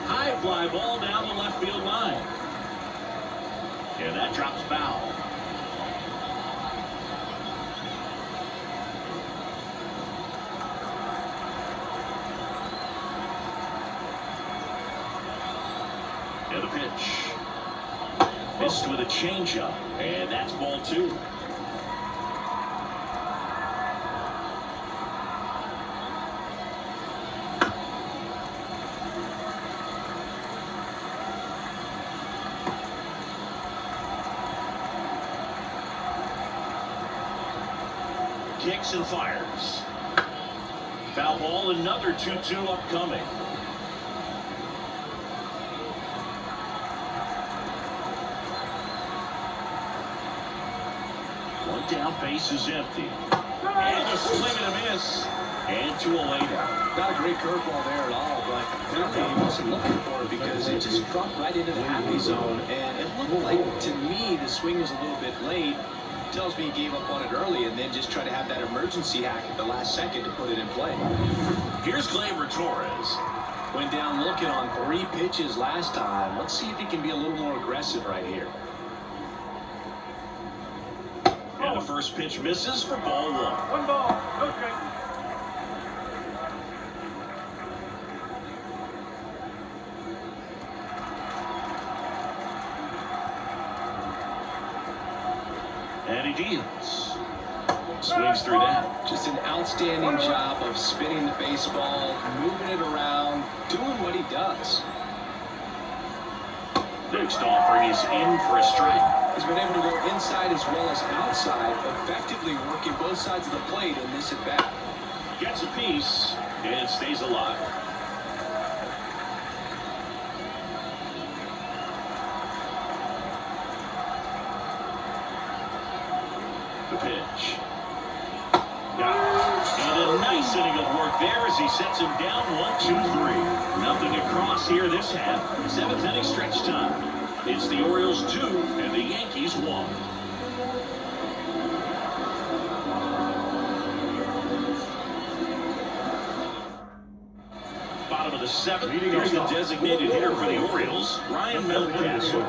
High fly ball down the left field line. And that drops foul. And the pitch. Missed with a changeup. And that's ball 2. Kicks and fires. Foul ball, another 2-2 upcoming. One down, base is empty. And a swing and a miss. And to a laydown. Not a great curveball there at all, but apparently he wasn't looking for it because it just dropped right into the happy zone. And it looked like, to me, the swing was a little bit late. Tells me he gave up on it early and then just tried to have that emergency hack at the last second to put it in play. Here's Gleyber Torres. Went down looking on 3 pitches last time. Let's see if he can be a little more aggressive right here. And the first pitch misses for ball 1. 1 ball. Okay. And he deals. Swings through that. Just an outstanding job of spinning the baseball, moving it around, doing what he does. Next offering is in for a strike. He's been able to go inside as well as outside, effectively working both sides of the plate in this at-bat. Gets a piece and stays alive. The pitch. And a nice inning of work there as he sets him down 1-2-3. Nothing across here this half. 7th inning stretch time. It's the Orioles 2 and the Yankees 1. Bottom of the 7th. Here's the designated hitter for the Orioles, Ryan Mountcastle.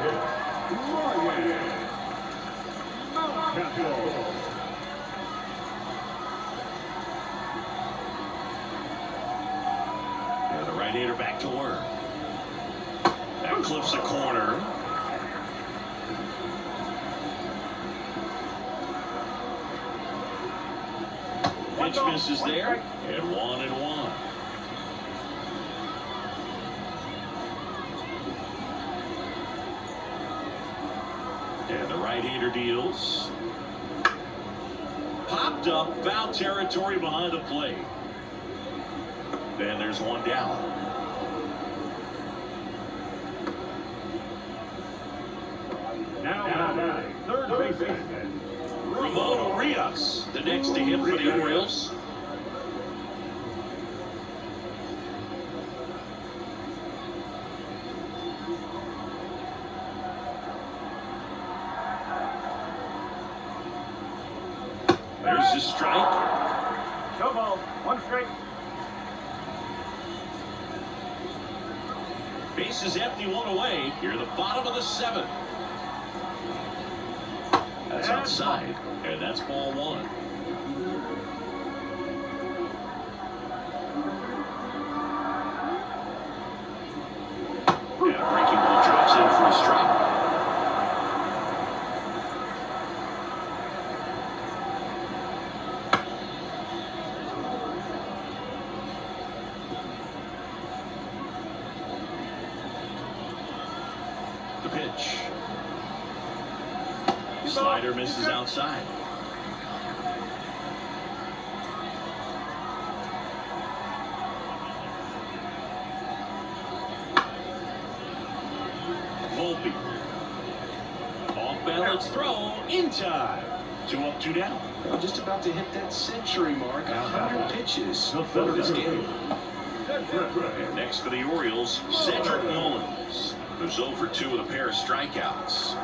And the right-hander back to work. That clips a corner. Pitch misses there, and 1-1. And the right-hander deals. Popped up, foul territory behind the plate. Then there's one down. Now, third baseman. Ramon Urias, the next to hit for the Orioles. There's the strike. Show ball, 1 strike. Base is empty, 1 away. Here at the bottom of the 7th. That's outside, and that's ball 1. And a breaking ball drops in for a strike. The pitch. Slider misses outside. Volpe. Off balance throw in time. 2 up, 2 down. Well, just about to hit that century mark. 100 pitches for this game. And next for the Orioles, Cedric Mullins, who's 0 for 2 with a pair of strikeouts.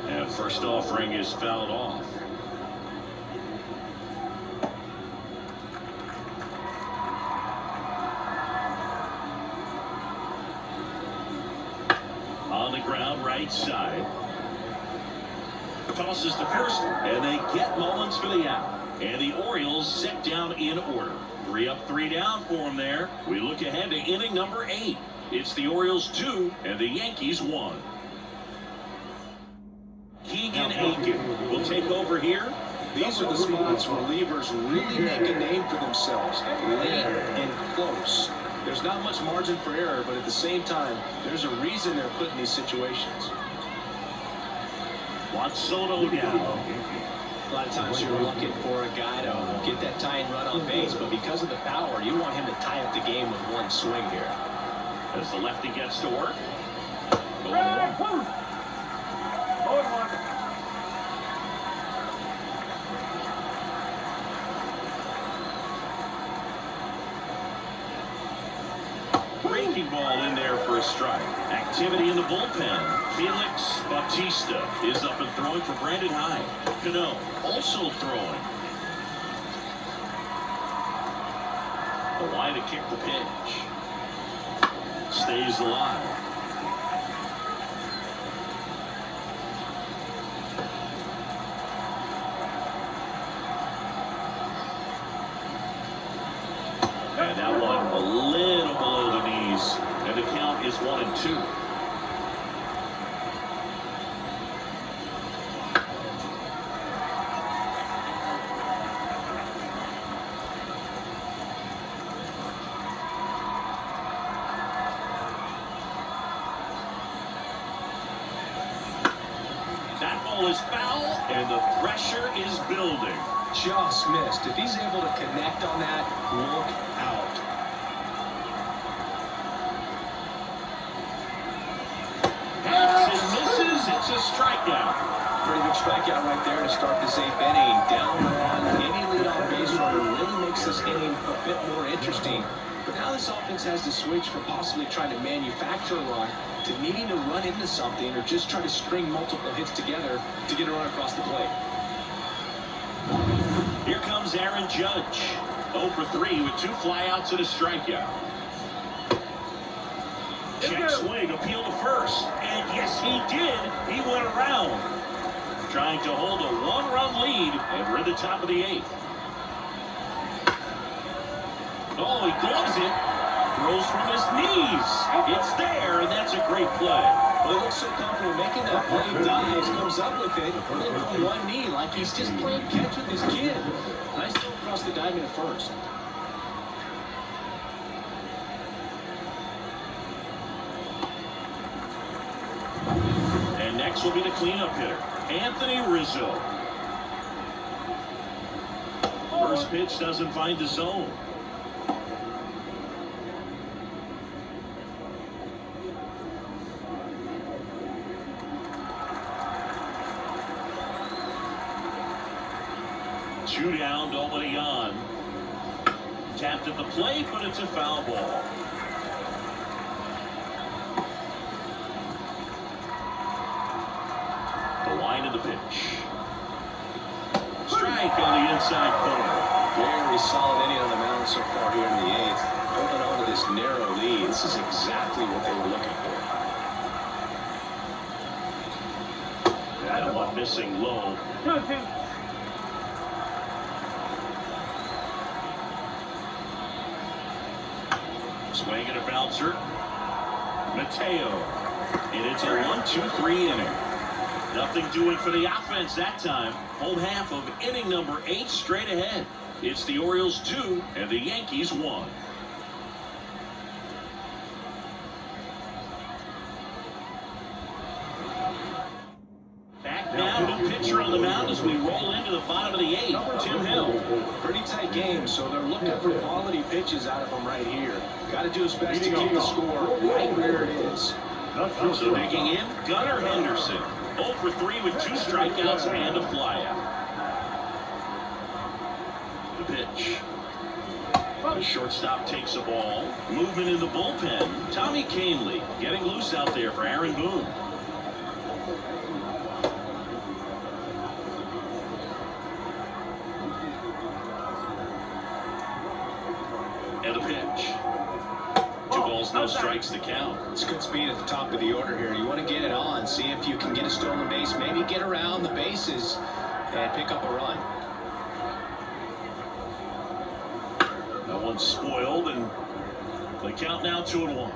And first offering is fouled off. On the ground, right side. Tosses to first, and they get Mullins for the out. And the Orioles set down in order. 3 up, 3 down for them there. We look ahead to inning number 8. It's the Orioles 2 and the Yankees 1. Keegan Aiken will take over here. These are the spots where relievers really make a name for themselves. Late and close. There's not much margin for error, but at the same time, there's a reason they're put in these situations. Juan Soto down. A lot of times you're looking for a guy to get that tying run on base, but because of the power, you want him to tie up the game with one swing here. As the lefty gets to work. Going breaking ball in there for a strike. Activity in the bullpen. Felix Bautista is up and throwing for Brandon Hyde. Cano also throwing. The line to kick the pitch. Stays alive. And that one a little below the knees. And the count is 1-2. That ball is foul, and the pressure is building. Just missed. If he's able to connect on that, look out. Hits and misses. It's a strikeout. Pretty good strikeout. strikeout right there to start this 8th inning. Down on any leadoff base runner really makes this inning a bit more interesting. But now this offense has to switch from possibly trying to manufacture a run to needing to run into something or just try to string multiple hits together to get a run across the plate. Here comes Aaron Judge. 0 for 3 with 2 flyouts and a strikeout. Check swing, appeal to first. And yes, he did. He went around. Trying to hold a 1-run lead, and we're at the top of the 8th. Oh, he gloves it. Throws from his knees. It's there, and that's a great play. Well, he looks so confident making that play. Dives, comes up with it, and then from one knee, like he's just playing catch with his kid. Nice throw across the diamond at first. And next will be the cleanup hitter, Anthony Rizzo. First pitch doesn't find the zone. Two down, nobody on. Tapped at the plate, but it's a foul ball. The line of the pitch. Strike on the inside corner. Very solid inning on the mound so far here in the 8th. Holding on to this narrow lead. This is exactly what they were looking for. That one missing low. Swing and a bouncer. Mateo. And it's a 1-2-3 inning. Nothing doing for the offense that time. Home half of inning number 8 straight ahead. It's the Orioles 2 and the Yankees 1. Back now, new pitcher on the mound as we roll into the bottom of the 8th. Tim Hill. Pretty tight game, so they're looking for quality pitches out of him right here. Got to do his best to keep the score right where it is. So digging in, Gunnar Henderson. 0 for 3 with 2 strikeouts and a flyout. The pitch. The shortstop takes a ball. Movement in the bullpen. Tommy Kahnle getting loose out there for Aaron Boone. And the pitch. 2 balls, no strikes to count. It's good speed at the top of the order here. You want to get it on, see if you can get a stolen base, maybe get around the bases and pick up a run. That one's spoiled, and the count now 2-1.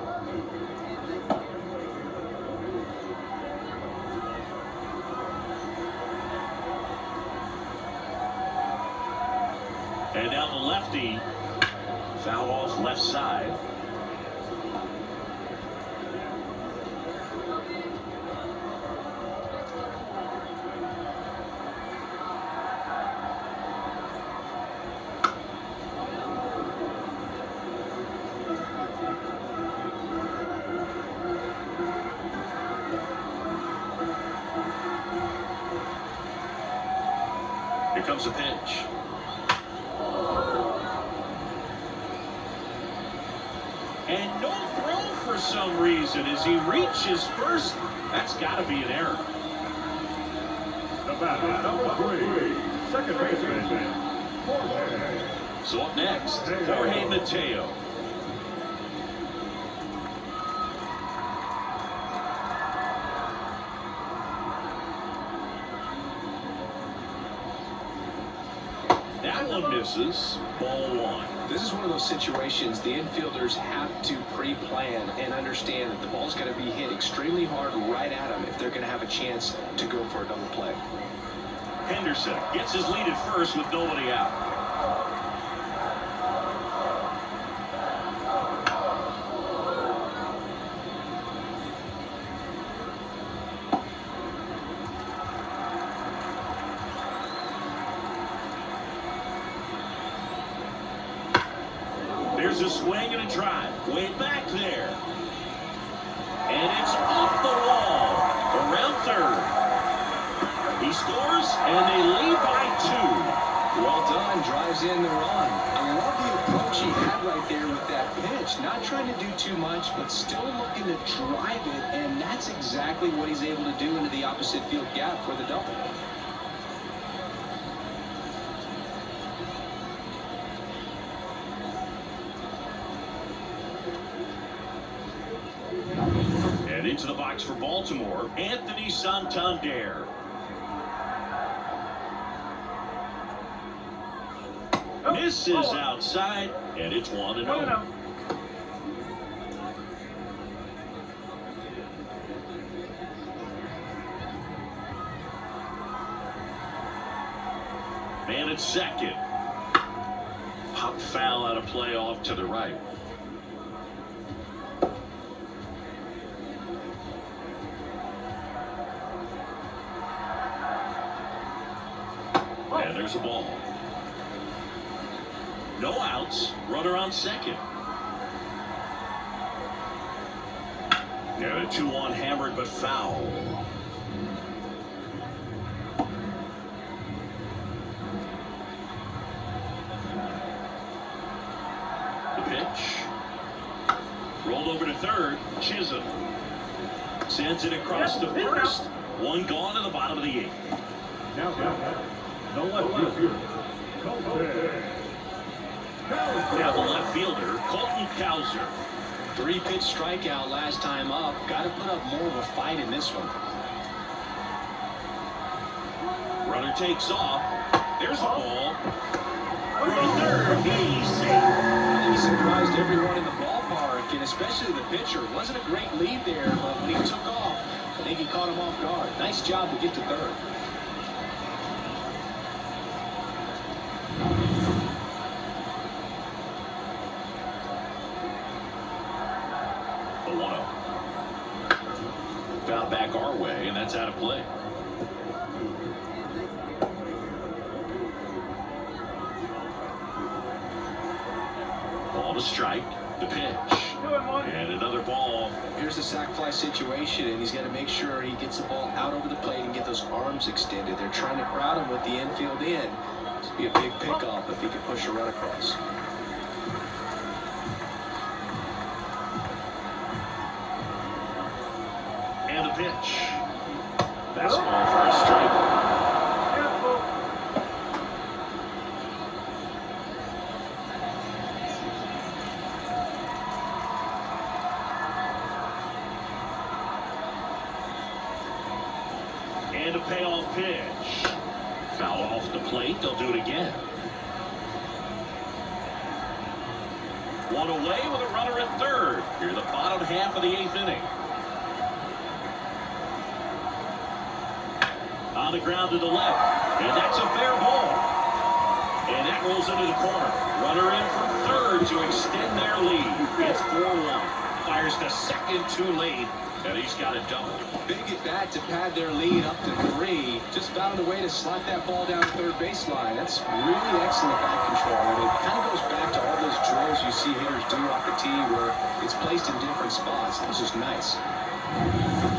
And now the lefty. Foul off left side. Here comes a pitch. And no throw for some reason as he reaches first. That's got to be an error. The batter, number 3, second baseman, Jorge. So up next, Jorge Mateo. That one misses. Ball 1. This is one of those situations the infielders have to pre-plan and understand that the ball's going to be hit extremely hard right at them if they're going to have a chance to go for a double play. Henderson gets his lead at first with nobody out. There's a swing and a drive. Way back there. And it's off the wall. Around third. He scores, And they lead by 2. Well done, drives in the run. I love the approach he had right there with that pitch. Not trying to do too much, but still looking to drive it, and that's exactly what he's able to do into the opposite field gap for the double. And into the box for Baltimore, Anthony Santander. Misses outside, and it's 1-0. Man at second. Pop foul out of play off to the right. And there's a ball. No outs. Runner on second. And a 2-1 hammered but foul. The pitch. Rolled over to third. Chisholm sends it across the first. One gone in the bottom of the 8th. Now, the left fielder. Now the left fielder, Colton Cowser. 3-pitch strikeout last time up. Got to put up more of a fight in this one. Runner takes off. There's a ball. From third, he's safe. He surprised everyone in the ballpark, and especially the pitcher. It wasn't a great lead there, but when he took off, I think he caught him off guard. Nice job to get to third. The 1-0. Foul back our way, and that's out of play. Ball to strike. The pitch. And another ball. Here's the sac fly situation, and he's got to make sure he gets the ball out over the plate and get those arms extended. They're trying to crowd him with the infield in. This would be a big pickoff if he could push a run across. And the pitch. Fastball for a strike. And a payoff pitch. Foul off the plate. They'll do it again. One away with a runner at third. Here in the bottom half of the 8th inning. On the ground to the left. And that's a fair ball. And that rolls into the corner. Runner in from third to extend their lead. It's 4-1. Fires the second too late. And he's got a double. Big at bat to pad their lead up to 3. Just found a way to slot that ball down third baseline. That's really excellent bat control. And it kind of goes back to all those drills you see hitters do off the tee where it's placed in different spots. That was just nice.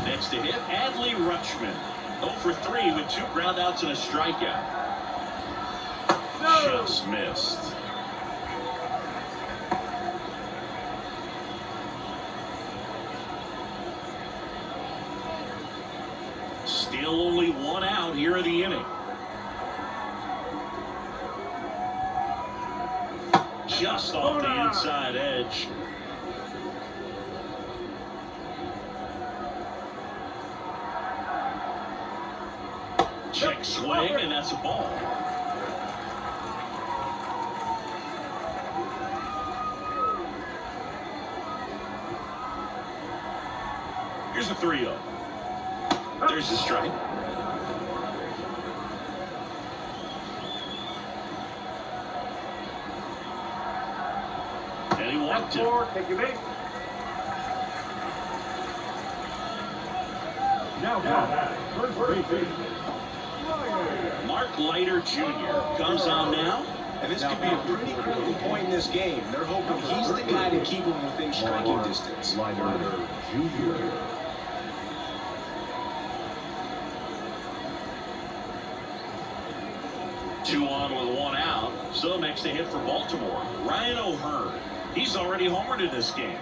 Next to hit, Adley Rutschman. 0 for 3 with 2 groundouts and a strikeout. Just missed. Still only 1 out here in the inning. Just off the inside edge. Check swing, and that's a ball. Here's a 3-0. There's the strike. And he walked it. Take your base. Now, first base. Mark Leiter Jr. comes on now. And this could be a pretty critical point in this game. They're hoping he's the guy to keep them within striking distance. Leiter Jr. 2 on with 1 out. So makes the hit for Baltimore. Ryan O'Hearn. He's already homered in this game.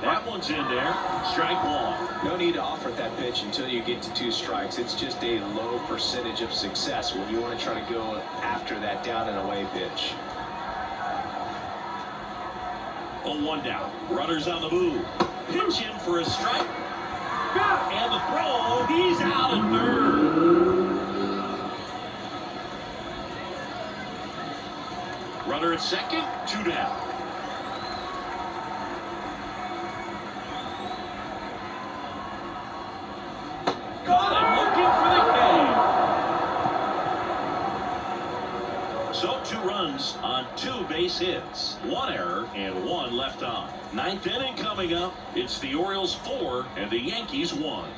That one's in there. Strike 1. No need to offer that pitch until you get to 2 strikes. It's just a low percentage of success when you want to try to go after that down and away pitch. 0-1 down. Runners on the move. Pitch in for a strike. And the throw. He's out at third. Runner at second. 2 down. Caught him looking for the K. So 2 runs on 2 base hits. 1 error and 1 left on. 9th inning coming up. It's the Orioles 4 and the Yankees 1.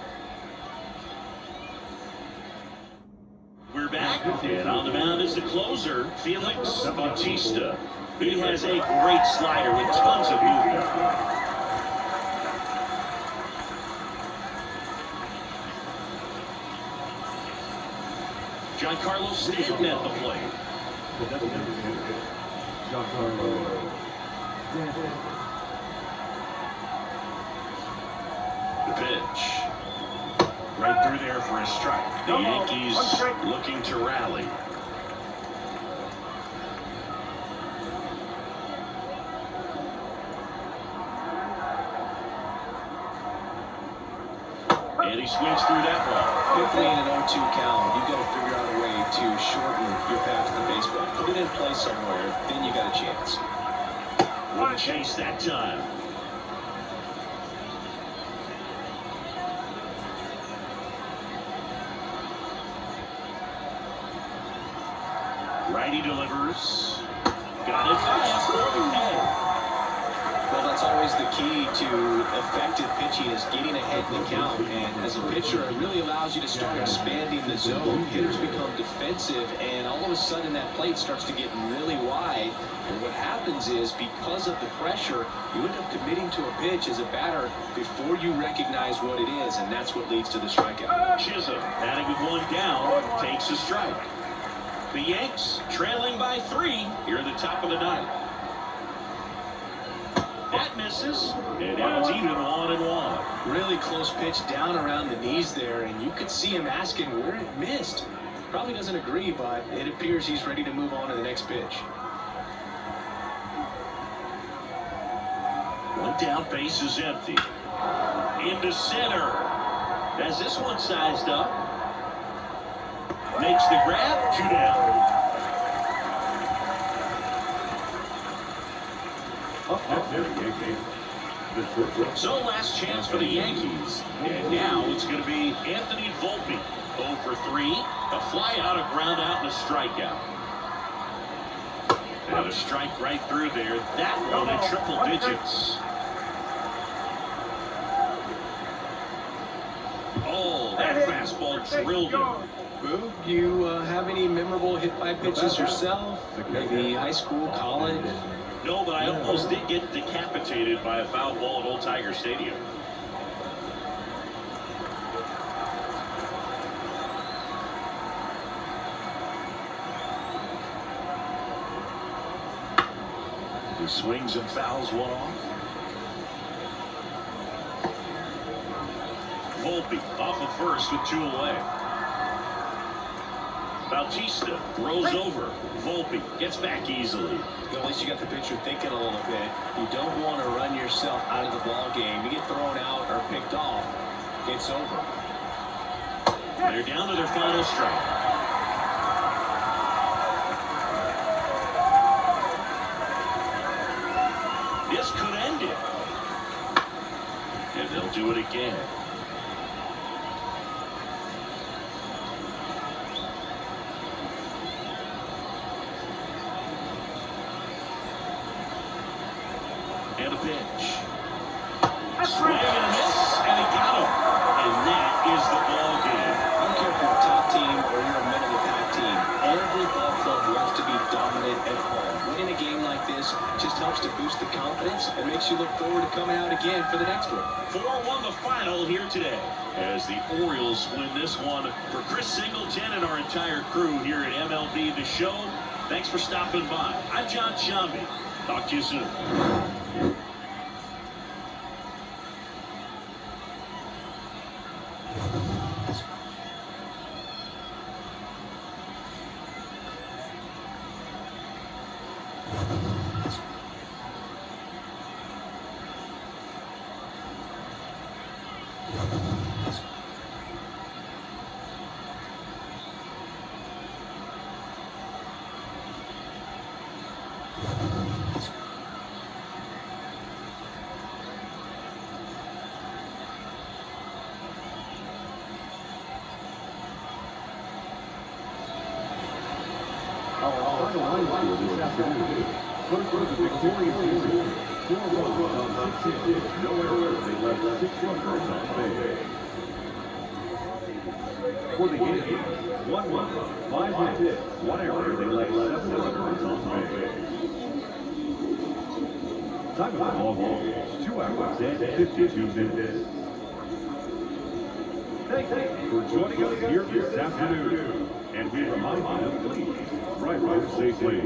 We're back, and on the mound is the closer, Felix Bautista. He has a great slider with tons of movement. Giancarlo Stanton at the plate. The pitch. Right through there for a strike. The Yankees looking to rally. And he swings through that ball. Quickly in an 0-2 count, you've got to figure out a way to shorten your path to the baseball. Put it in play somewhere, then you got a chance. Wouldn't chase that time. Righty delivers. Got it back for the K. Well, that's always the key to effective pitching is getting ahead in the count. And as a pitcher, it really allows you to start expanding the zone. Hitters become defensive, and all of a sudden that plate starts to get really wide. And what happens is, because of the pressure, you end up committing to a pitch as a batter before you recognize what it is, and that's what leads to the strikeout. Chisholm, batting with 1 down, takes a strike. The Yanks trailing by 3 here at the top of the 9th. That misses, and now it's even 1-1. Really close pitch down around the knees there, and you could see him asking where it missed. Probably doesn't agree, but it appears he's ready to move on to the next pitch. 1 down, base is empty. Into center. Has this one sized up. Makes the grab. 2 down. So last chance for the Yankees. And now it's going to be Anthony Volpe. 0 for 3. A fly out, a ground out, and a strikeout. And a strike right through there. That one in triple digits. Oh, that fastball drilled him. Boo, do you have any memorable hit-by pitches yourself? Maybe high school, college? No, but I almost did get decapitated by a foul ball at Old Tiger Stadium. He swings and fouls one off. Volpe off of first with 2 away. Bautista throws over. Volpe gets back easily. At least you got the pitcher thinking a little bit. You don't want to run yourself out of the ball game. You get thrown out or picked off, it's over. They're down to their final strike. This could end it. And they'll do it again. And a pitch. Swing and a miss, and he got him. And that is the ball game. I don't care if you're a top team or you're a middle of the pack team. Every ball club wants to be dominant at home. Winning a game like this, just helps to boost the confidence and makes you look forward to coming out again for the next one. 4-1 the final here today as the Orioles win this one. For Chris Singleton and our entire crew here at MLB The Show, thanks for stopping by. I'm John Shambi. Talk to you soon. Our final line score this afternoon. First for the victorious Yankees, 4 runs on 6 hits, no errors. They left 6 runners on base. For the Yankees, 1 run, 5 hits, 1 error. They left 7 runners on base. Time of the ball game, 2 hours and 52 minutes. Thank you for joining us here this afternoon. And we remind you to please drive safely.